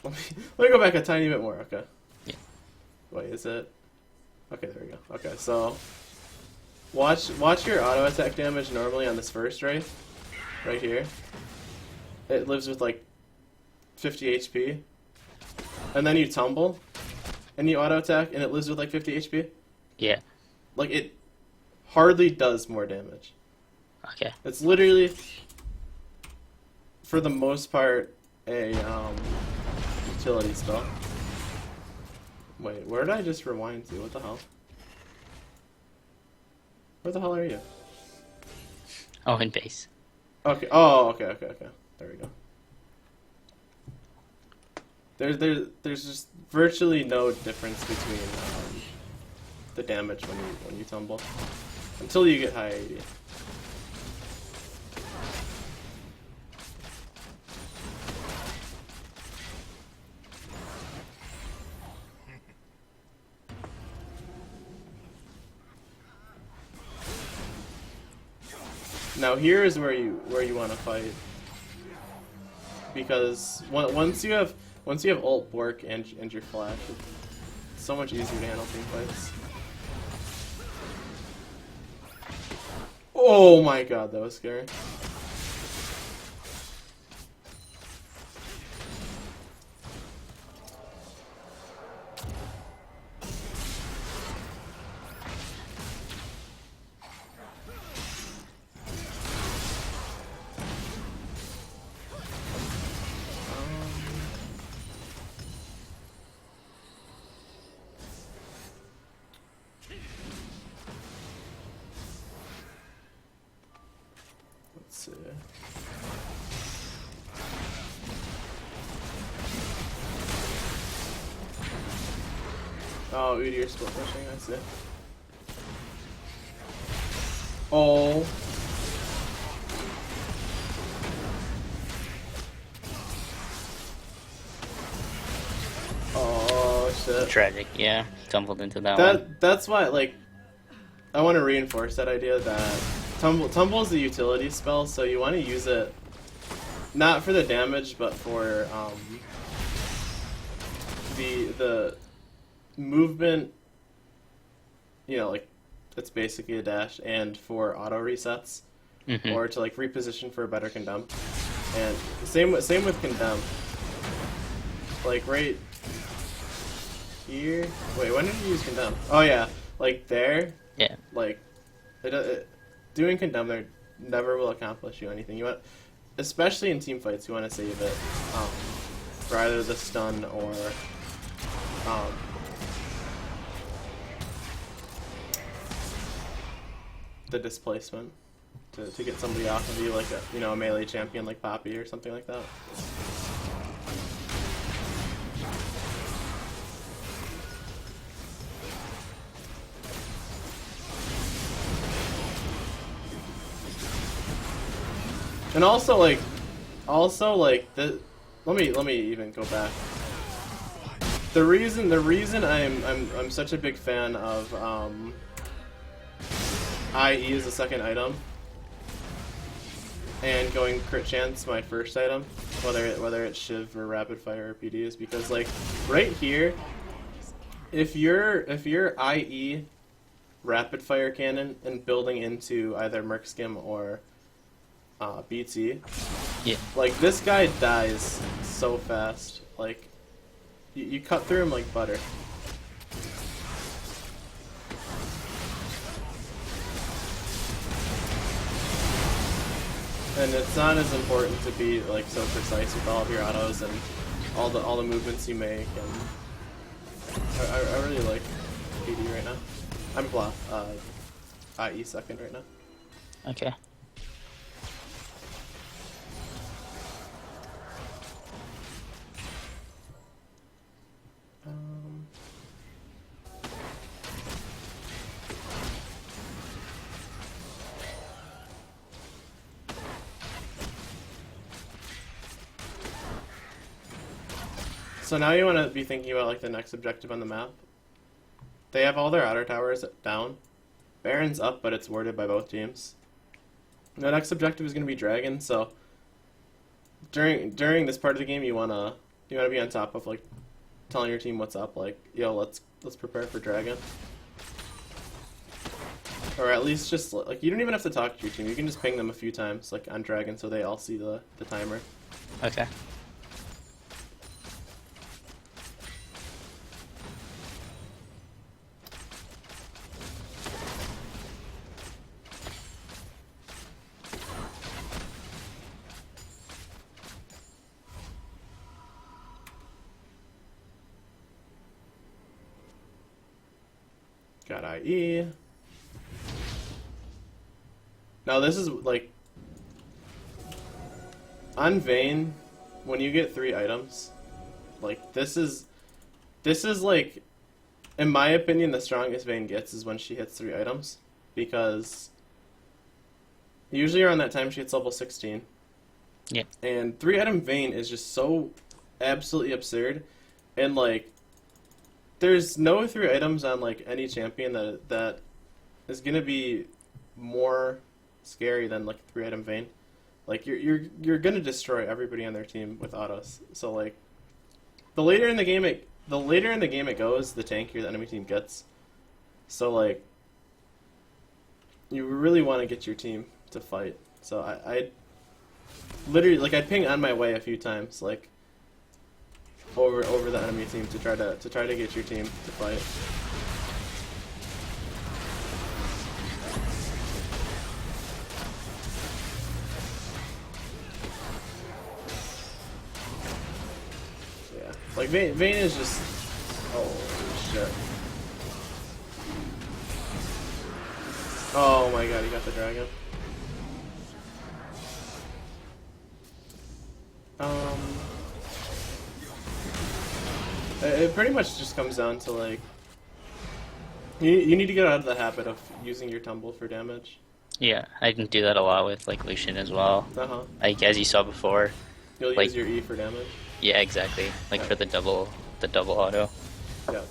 Let me go back a tiny bit more, okay. Yeah. Wait, is it... Okay, there we go. Okay, so... Watch your auto attack damage normally on this first wraith. Right here. It lives with, like, 50 HP. And then you tumble. And you auto attack, and it lives with, like, 50 HP. Yeah. Like, it... hardly does more damage. Okay. It's literally, for the most part, a utility spell. Wait, where did I just rewind to? What the hell? Where the hell are you? Oh, in base. Okay. Oh, okay. There we go. There's just virtually no difference between the damage when you tumble until you get high AD. Now here is where you want to fight, because once you have ult work and your flash, it's so much easier to handle team fights. Oh my god, that was scary. Let's see. Oh, Udi, you're split pushing, I see. Oh. Oh, shit. Tragic, yeah. Tumbled into that one. That's why, like, I want to reinforce that idea that Tumble is a utility spell, so you want to use it not for the damage, but for the movement. You know, like, it's basically a dash, and for auto resets, or to like reposition for a better condemn. And same with condemn. Like right here. Wait, when did you use condemn? Oh yeah, like there. Yeah. Like, doing condemn there never will accomplish you anything. You want, especially in team fights, you want to save it for either the stun or the displacement to get somebody off of you, like a melee champion like Poppy or something like that. And also like the let me even go back. The reason I'm such a big fan of IE as a second item and going crit chance my first item, whether it's Shiv or Rapid Fire or PD, is because like right here, if you're IE Rapid Fire Cannon and building into either Merc Skim or BT, yeah, like this guy dies so fast. Like you cut through him like butter. And it's not as important to be like so precise with all of your autos and all the movements you make. And I really like PD right now. I'm bluff. IE second right now. Okay. So now you want to be thinking about like the next objective on the map. They have all their outer towers down. Baron's up, but it's warded by both teams. The next objective is going to be Dragon. So during this part of the game, you wanna be on top of like telling your team what's up. Like, yo, let's prepare for Dragon. Or at least just like you don't even have to talk to your team. You can just ping them a few times like on Dragon, so they all see the timer. Okay. Got IE. Now this is like on Vayne, when you get 3 items, like this is like, in my opinion, the strongest Vayne gets is when she hits 3 items, because usually around that time she hits level 16. Yeah. And 3 item Vayne is just so absolutely absurd, and like there's no 3 items on like any champion that is gonna be more scary than like 3 item Vayne. Like you're gonna destroy everybody on their team with autos. So like the later in the game it goes, the tankier the enemy team gets. So like you really want to get your team to fight. So I literally, like, I'd ping on my way a few times, like over the enemy team to try to get your team to fight. Like, Vayne is just... Oh, shit. Oh my god, he got the dragon. It pretty much just comes down to, like... You need to get out of the habit of using your tumble for damage. Yeah, I can do that a lot with, like, Lucian as well. Uh-huh. Like, as you saw before. You'll like, use your E for damage? Yeah, exactly. Like, for the double auto. Yeah.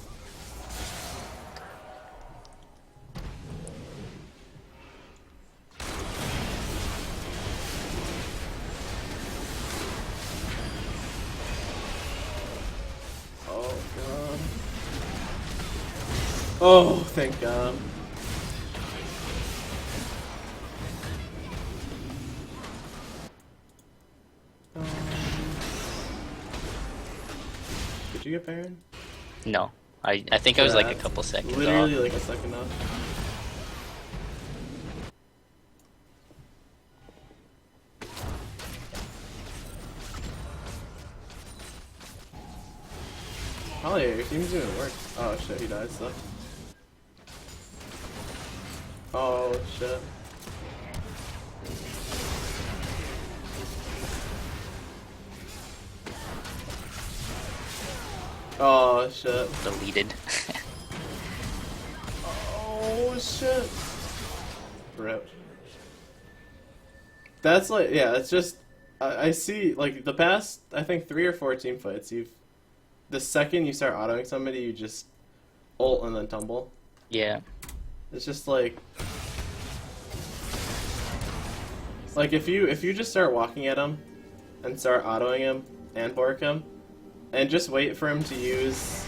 Oh, God. Oh, thank God. Did you get Baron? No. I think I was like a couple seconds literally off. like a second off. Oh yeah, your team's doing work. Oh shit, he died stuff. Oh shit. Oh shit. Deleted. Oh shit. Rip. That's like, yeah, it's just, I see, like, the past, I think 3 or 4 team fights, the second you start autoing somebody, you just ult and then tumble. Yeah. It's just like if you just start walking at him and start autoing him and bork him and just wait for him to use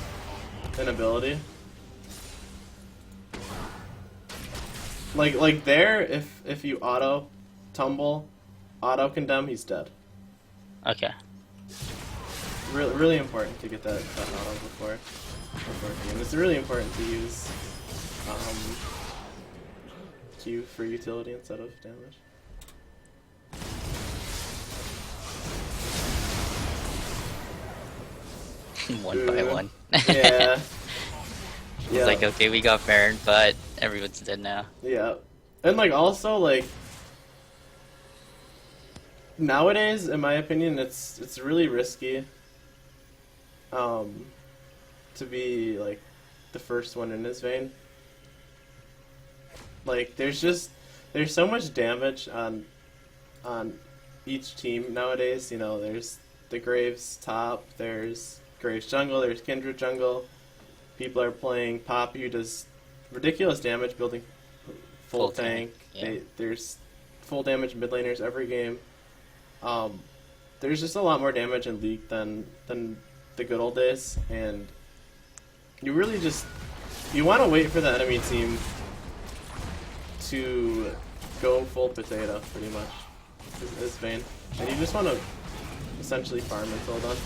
an ability, like there, if you auto tumble, auto condemn, he's dead. Okay. Really important to get that auto before game. It's really important to use Q for utility instead of damage. One by one. Yeah. It's like, okay, we got Baron, but everyone's dead now. Yeah. And like also like nowadays, in my opinion, it's really risky to be like the first one in his Vayne. Like there's so much damage on each team nowadays. You know, there's the Graves top, there's Graves jungle, there's Kindred jungle. People are playing Poppy, who does ridiculous damage building full tank. Yeah. There's full damage mid laners every game. There's just a lot more damage in League than the good old days, and you really you want to wait for the enemy team to go full potato, pretty much, is Vayne. And you just want to essentially farm until then.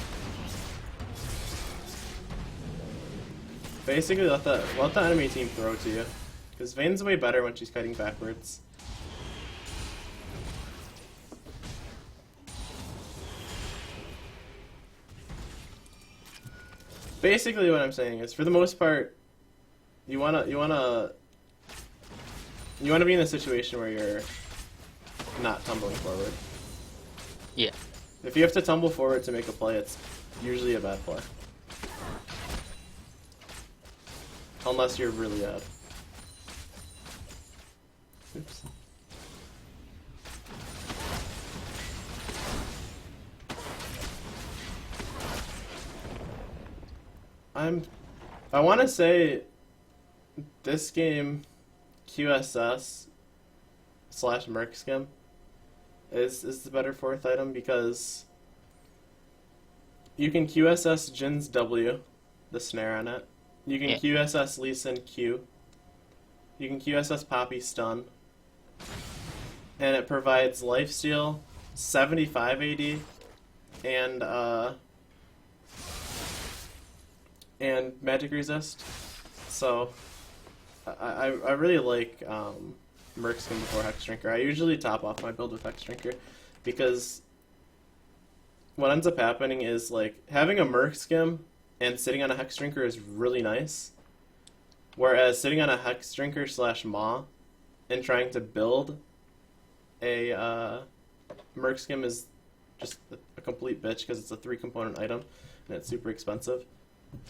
Basically, let the enemy team throw to you, because Vayne's way better when she's kiting backwards. Basically, what I'm saying is, for the most part, you wanna be in a situation where you're not tumbling forward. Yeah. If you have to tumble forward to make a play, it's usually a bad play. Unless you're really bad. Oops. I want to say this game QSS / Merc Skim is the better fourth item because you can QSS Jin's W, the snare on it. You can QSS Lee Sin Q. You can QSS Poppy Stun. And it provides lifesteal, 75 AD, and magic resist. So I really like Merc Skim before Hex Drinker. I usually top off my build with Hex Drinker because what ends up happening is like having a Merc Skim and sitting on a Hex Drinker is really nice. Whereas sitting on a Hex Drinker / Maw and trying to build a Merc Skim is just a complete bitch because it's a 3-component item and it's super expensive.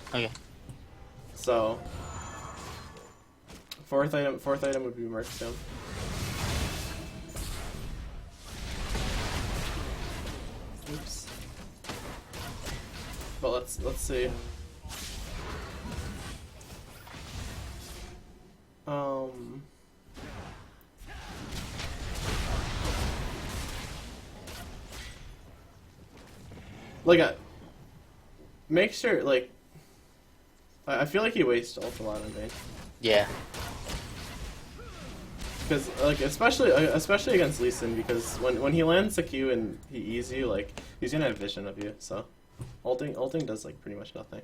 Okay. So fourth item would be Merc Skim. Oops. But let's see. Like, make sure, like, I feel like he wastes ult a lot on Vayne. Yeah. Because, like, especially against Lee Sin, because when he lands the Q and he E's you, like, he's gonna have vision of you, so ulting does, like, pretty much nothing.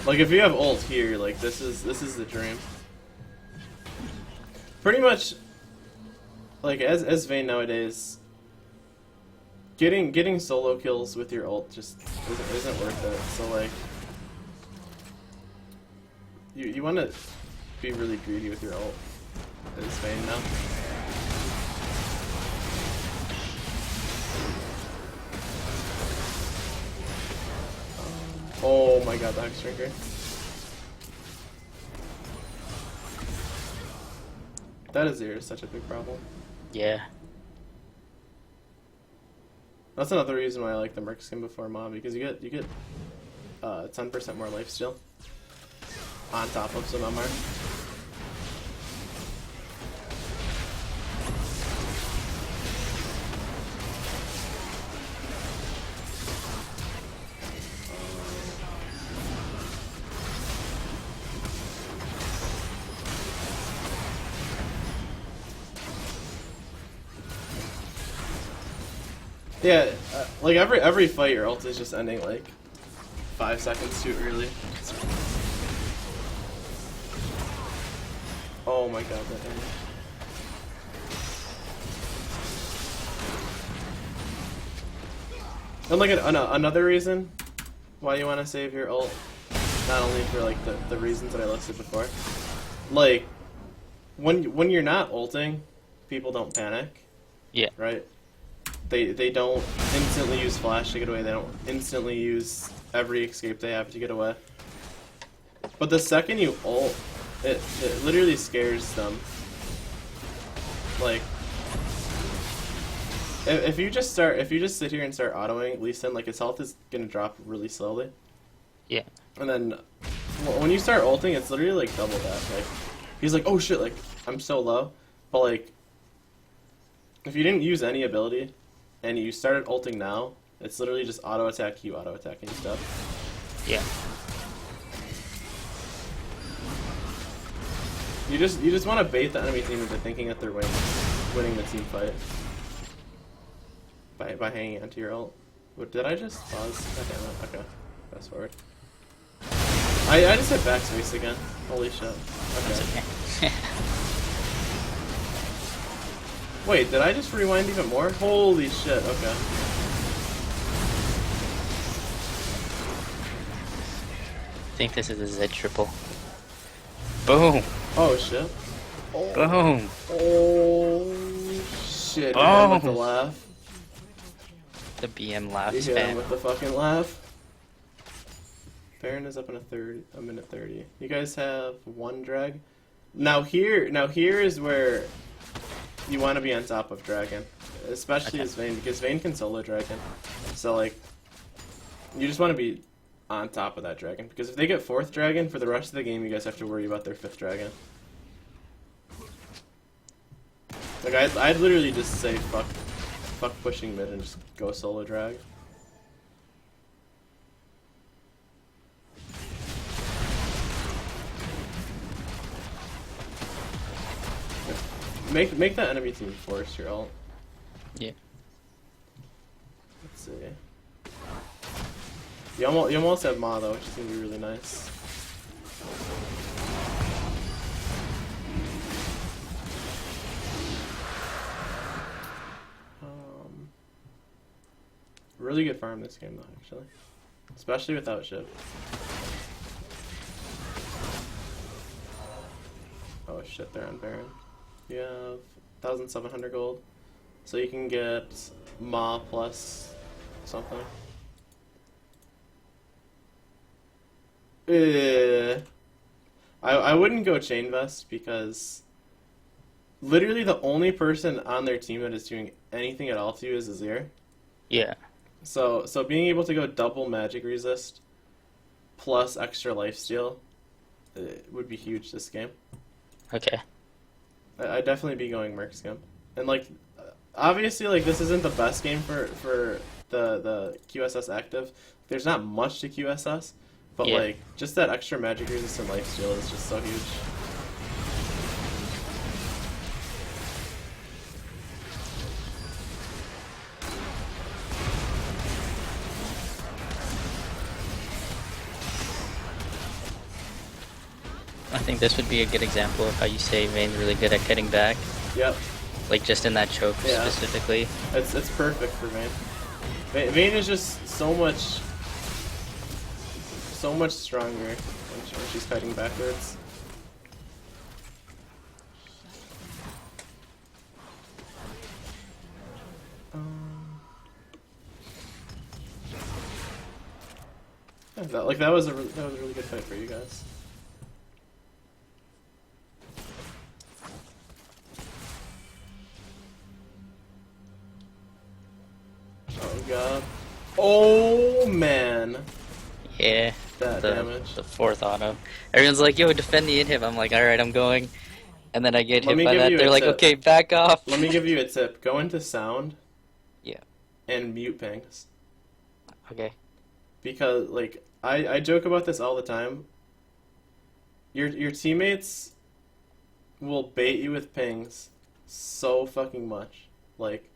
Like, if you have ult here, like, this is the dream. Pretty much, like, as Vayne nowadays, getting solo kills with your ult just isn't worth it. So, like, you want to be really greedy with your ult, as Vayne now. Oh my god, the Hex Drinker. That is such a big problem. Yeah. That's another reason why I like the Merc Skin before Maw, because you get 10% more lifesteal on top of some MR. Yeah, like every fight, your ult is just ending like 5 seconds too early. Oh my god, that ended. And like another reason why you want to save your ult, not only for like the reasons that I listed before, like when you're not ulting, people don't panic. Yeah. Right. They don't instantly use flash to get away. They don't instantly use every escape they have to get away. But the second you ult, it literally scares them. Like, if you just sit here and start autoing Lee Sin, like his health is gonna drop really slowly. Yeah. And then when you start ulting, it's literally like double that. Like, he's like, oh shit, like I'm so low. But like, if you didn't use any ability and you started ulting now, it's literally just auto attack you, auto attacking stuff. Yeah. You just want to bait the enemy team into thinking that they're winning the team fight by hanging onto your ult. What, did I just pause? God damn it. Okay, fast forward. I just hit backspace again. Holy shit. Okay. That's okay. Wait, did I just rewind even more? Holy shit, okay. I think this is a Z triple. Boom! Oh shit. Oh. Boom! Oh shit, Boom. he hit him with the laugh. The BM laugh He hit him spam. with the fucking laugh. Baron is up in a minute 30. You guys have one drag. Now here is where you want to be on top of Dragon, especially as Vayne, because Vayne can solo Dragon. So like, you just want to be on top of that Dragon, because if they get 4th Dragon for the rest of the game, you guys have to worry about their 5th Dragon. Like I'd literally just say fuck pushing mid and just go solo drag. Make that enemy team force your ult. Yeah. Let's see. You almost have Ma though, which is gonna be really nice. Really good farm this game though, actually, especially without ship. Oh shit, they're on Baron. You have 1,700 gold, so you can get Ma plus something. I wouldn't go Chain Vest because literally the only person on their team that is doing anything at all to you is Azir. Yeah. So being able to go double magic resist plus extra lifesteal would be huge this game. Okay. I'd definitely be going Merc Scum. And like obviously like this isn't the best game for the QSS active. There's not much to QSS, but Yeah. like just that extra magic resist and lifesteal is just so huge. I think this would be a good example of how you say Vayne's really good at getting back. Yep. Like just in that choke specifically. It's perfect for Vayne. Vayne is just so much stronger when she's fighting backwards. Yeah, that was a really good fight for you guys. Oh god. Oh man. Yeah. That damage. The 4th auto. Everyone's like, yo, defend the inhib. I'm like, alright, I'm going. And then I get Let hit me by give that. you a They're like, tip. okay, back off. Let me give you a tip. Go into sound. Yeah. And mute pings. Okay. Because like I joke about this all the time. Your teammates will bait you with pings so fucking much. Like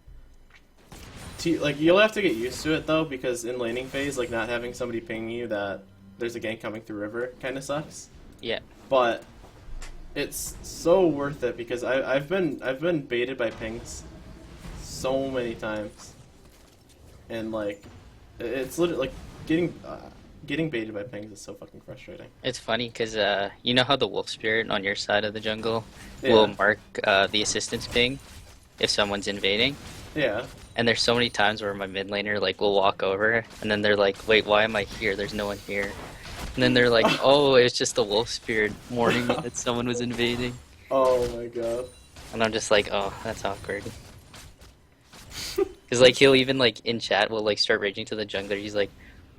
you'll have to get used to it though, because in laning phase, like not having somebody ping you that there's a gank coming through river kind of sucks. Yeah. But it's so worth it because I've been baited by pings so many times, and like it's literally like getting baited by pings is so fucking frustrating. It's funny because you know how the wolf spirit on your side of the jungle Yeah. will mark the assistance ping if someone's invading. Yeah. And there's so many times where my mid laner like will walk over and then they're like, wait, why am I here? There's no one here. And then they're like, oh, it's just the wolf spirit warning me that someone was invading. Oh my god. And I'm just like, oh, that's awkward. Because like he'll even like in chat will like start raging to the jungler. He's like,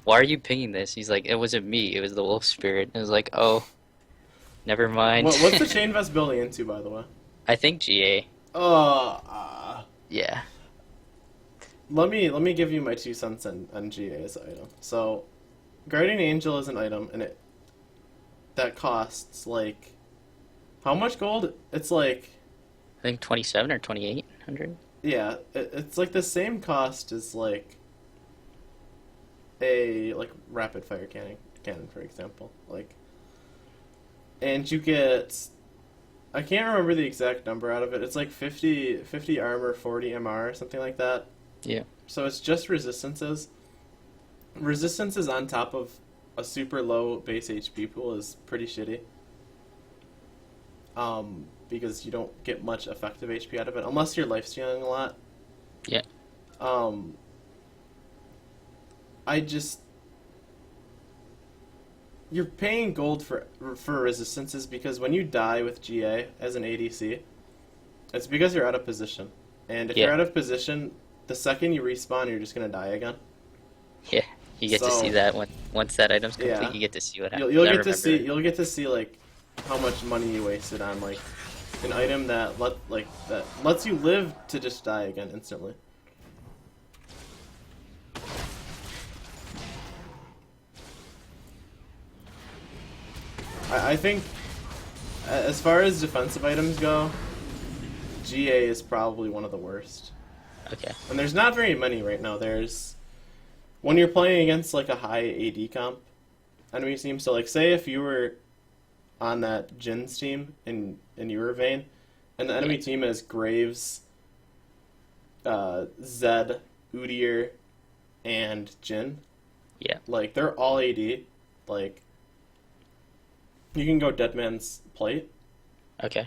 why are you pinging this? He's like, it wasn't me. It was the wolf spirit. And I was like, oh, never mind. What's the chain vest building into, by the way? I think GA. Yeah. Let me give you my 2 cents on GA as an item. So, Guardian Angel is an item, and that costs like how much gold? It's like I think 27 or 2800. yeah, it's like the same cost as like a rapid fire cannon for example. Like, and you get I can't remember the exact number out of it. It's like 50 armor, 40 MR, something like that. Yeah. So it's just resistances. Resistances on top of a super low base HP pool is pretty shitty. Because you don't get much effective HP out of it, unless you're lifestealing a lot. Yeah. You're paying gold for resistances because when you die with GA as an ADC, it's because you're out of position. And if you're out of position, the second you respawn, you're just gonna die again. Yeah, you get to see that once that item's complete. You get to see what happens. You'll get to see like how much money you wasted on like an item that lets you live to just die again instantly. I think, as far as defensive items go, GA is probably one of the worst. Okay. And there's not very many right now. There's, when you're playing against like a high AD comp enemy team, so like say if you were on that Jin's team and you were Vayne, and the enemy team is Graves, Zed, Udyr, and Jin. Yeah. Like they're all AD. Like you can go Deadman's Plate. Okay.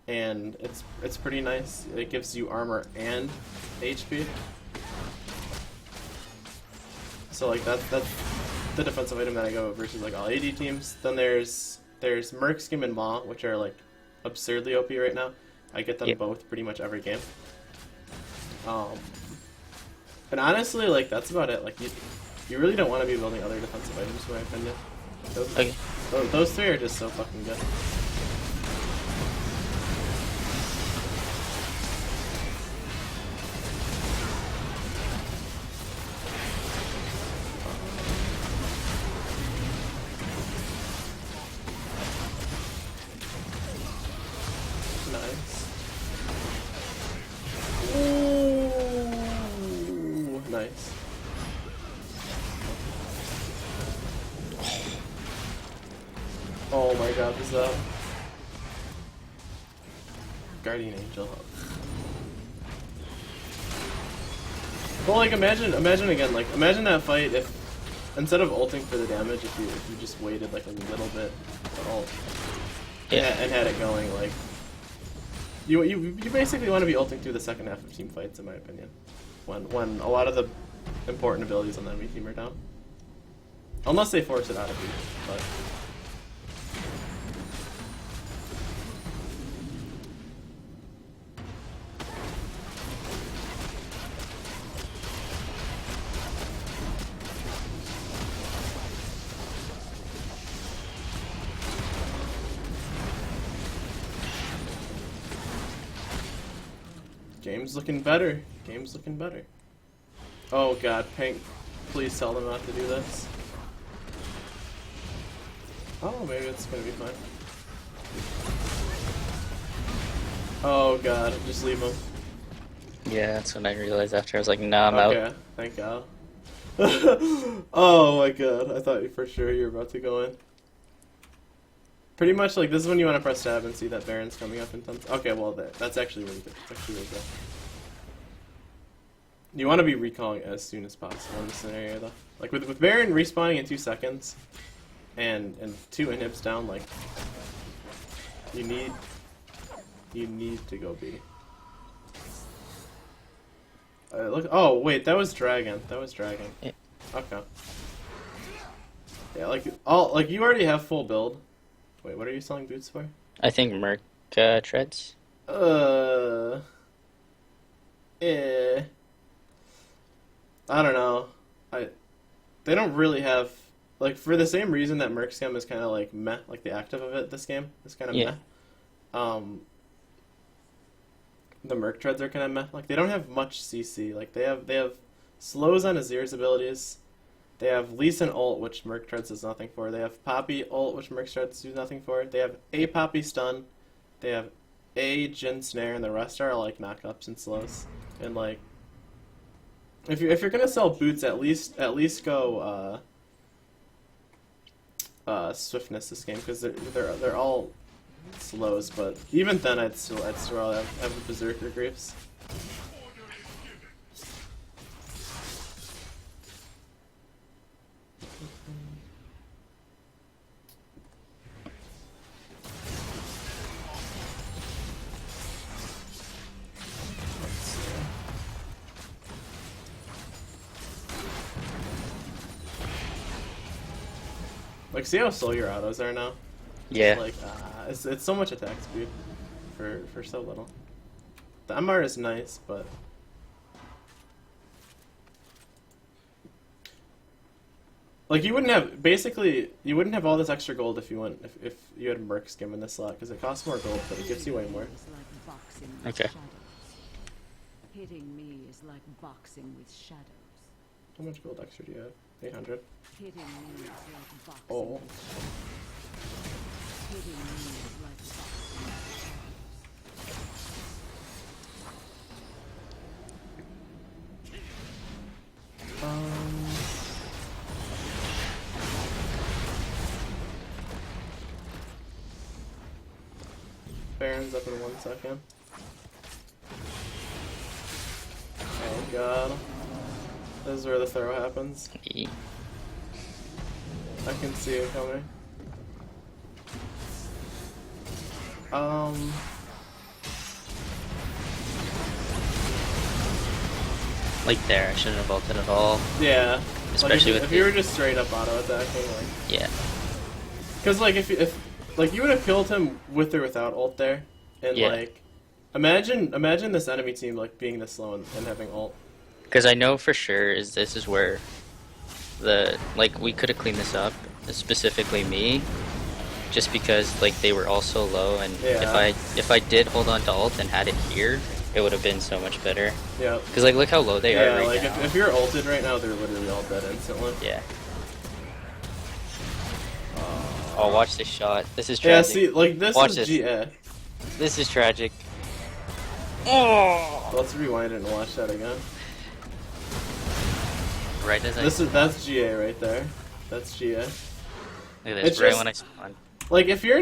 And it's pretty nice. It gives you armor and HP. So like that's the defensive item that I go versus like all AD teams. Then there's Merc, Skim, and Maw, which are like absurdly OP right now. I get them both pretty much every game. And honestly, like that's about it. Like you really don't want to be building other defensive items, in my opinion. Those three are just so fucking good. Nice. Ooh, nice. Oh my god, this is Guardian Angel. Well, like imagine again, like imagine that fight if instead of ulting for the damage, if you just waited like a little bit to ult and had it going. Like you basically want to be ulting through the second half of team fights, in my opinion, when a lot of the important abilities on the enemy team are down, unless they force it out of you, but. Game's looking better. Game's looking better. Oh god, Pink, please tell them not to do this. Oh, maybe it's gonna be fine. Oh god, just leave him. Yeah, that's when I realized after. I was like, nah, I'm out. Okay, thank god. Oh my god, I thought for sure you were about to go in. Pretty much, like, this is when you want to press tab and see that Baron's coming up in tons. Okay, well, that's actually really good. That's actually really good. You want to be recalling as soon as possible in this scenario, though. Like, with Baron respawning in 2 seconds, and 2 inhibs down, like, you need to go B. Look, oh, wait, that was Dragon. That was Dragon. Yeah. Okay. Yeah, like, you already have full build. Wait, what are you selling boots for? I think Merc treads. I don't know. They don't really have, like, for the same reason that Merc Scam is kind of like meh, like the active of it. This game is kind of meh. The Merc treads are kind of meh. Like they don't have much CC. Like they have slows on Azir's abilities. They have Lee Sin ult, which Merc Treads does nothing for. They have Poppy ult, which Merc Treads do nothing for. They have a Poppy stun. They have a Jin snare, and the rest are like knockups and slows. And like, if you're gonna sell boots, at least go swiftness this game, because they're all slows, but even then I'd still rather have the Berserker Greaves. Like, see how slow your autos are now? Yeah. Like, it's so much attack speed for so little. The MR is nice, but like you wouldn't have all this extra gold if you you had Merc Skim in this slot because it costs more gold, but it gives you way more. Okay. Hitting me is like boxing with shadows. How much gold extra do you have? 800. Hitting me is like boxing Oh. with shadows. Hitting me is like boxing with shadows. Baron's up in 1 second. Oh god. This is where the throw happens. Yeah. I can see it coming. Like there, I shouldn't have ulted at all. Yeah. Especially like with if you were just straight up auto attacking, like. Yeah. Because like if like you would have killed him with or without ult there, and Yeah. like imagine this enemy team like being this slow and having ult. Because I know for sure this is where like we could have cleaned this up, specifically me, just because like they were all so low, and Yeah. if I did hold on to ult and had it here, it would have been so much better. Yeah. Because like look how low they are right like now. if you're ulted right now, they're literally all dead instantly. Yeah. Oh, watch this shot. This is Yeah, tragic. see, like this Watch is this. GA. This is tragic. Oh! Let's rewind it and watch that again. Right as That's GA right there. That's GA. Look at this. It's Right just- when I spawn. Like if you're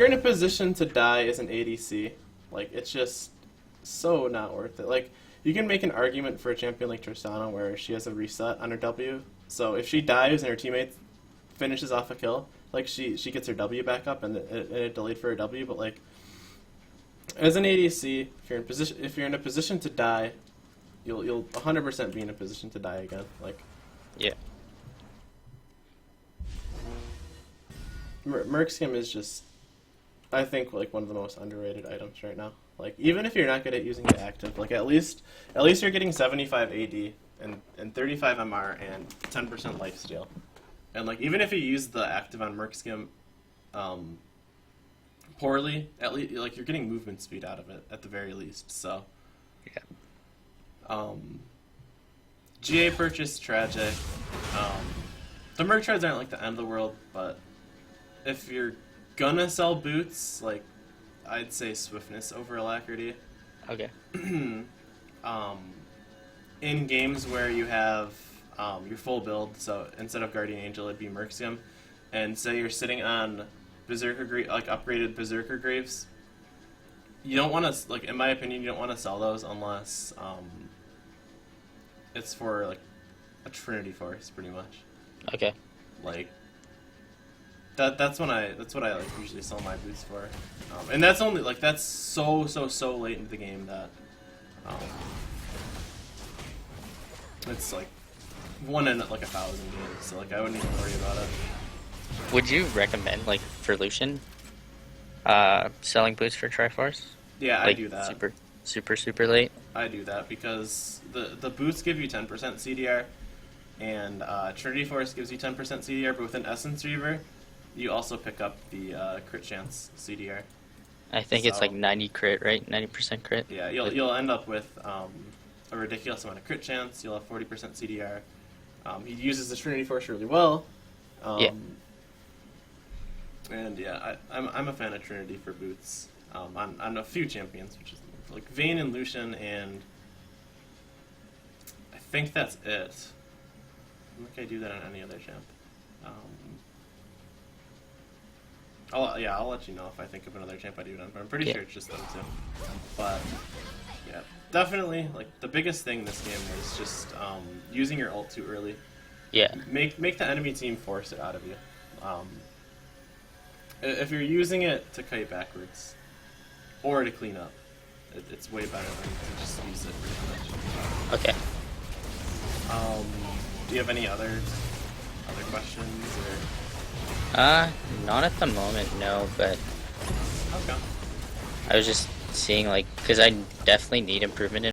in a position to die as an ADC, like it's just so not worth it. Like you can make an argument for a champion like Tristana where she has a reset on her W. So if she dies and her teammate finishes off a kill, like she gets her W back up and it delayed for her W. But like as an ADC, if you're in a position to die, you'll 100% be in a position to die again. Like Yeah. Merc Skim is just, I think, like one of the most underrated items right now. Like even if you're not good at using it active, like at least you're getting 75 AD and 35 MR and 10% lifesteal. And like even if you use the active on Merc Skim poorly, at least like you're getting movement speed out of it at the very least. So Yeah. GA purchase tragic. The merc treads aren't like the end of the world, but if you're gonna sell boots, like I'd say swiftness over alacrity. Okay. In games where you have your full build, so instead of Guardian Angel, it'd be Merc Skim, and say you're sitting on like upgraded Berserker Graves, you don't want to, like in my opinion, you don't want to sell those unless it's for like a Trinity Force, pretty much. Okay. Like that's what I like usually sell my boots for, and that's only like that's so late into the game that it's like 1 in like 1,000 games, so like I wouldn't even worry about it. Would you recommend, like, for Lucian, selling boots for Triforce? Yeah, Like, I do that. super late? I do that because the boots give you 10% CDR, and Trinity Force gives you 10% CDR, but with an Essence Reaver, you also pick up the crit chance CDR. I think it's like 90 crit, right? 90% crit? Yeah, you'll end up with a ridiculous amount of crit chance. You'll have 40% CDR. He uses the Trinity Force really well. Yeah. And yeah, I'm a fan of Trinity for boots on a few champions, which is like Vayne and Lucian, and I think that's it. I don't think I do that on any other champ. I'll let you know if I think of another champ I do done, but I'm pretty Yeah. sure it's just them two. But yeah, definitely like the biggest thing this game is just using your ult too early. Yeah. Make the enemy team force it out of you. If you're using it to kite backwards or to clean up, it's way better than to just use it pretty much. Okay. Do you have any other questions or? Not at the moment, no, but Okay. I was just seeing, like, because I definitely need improvement in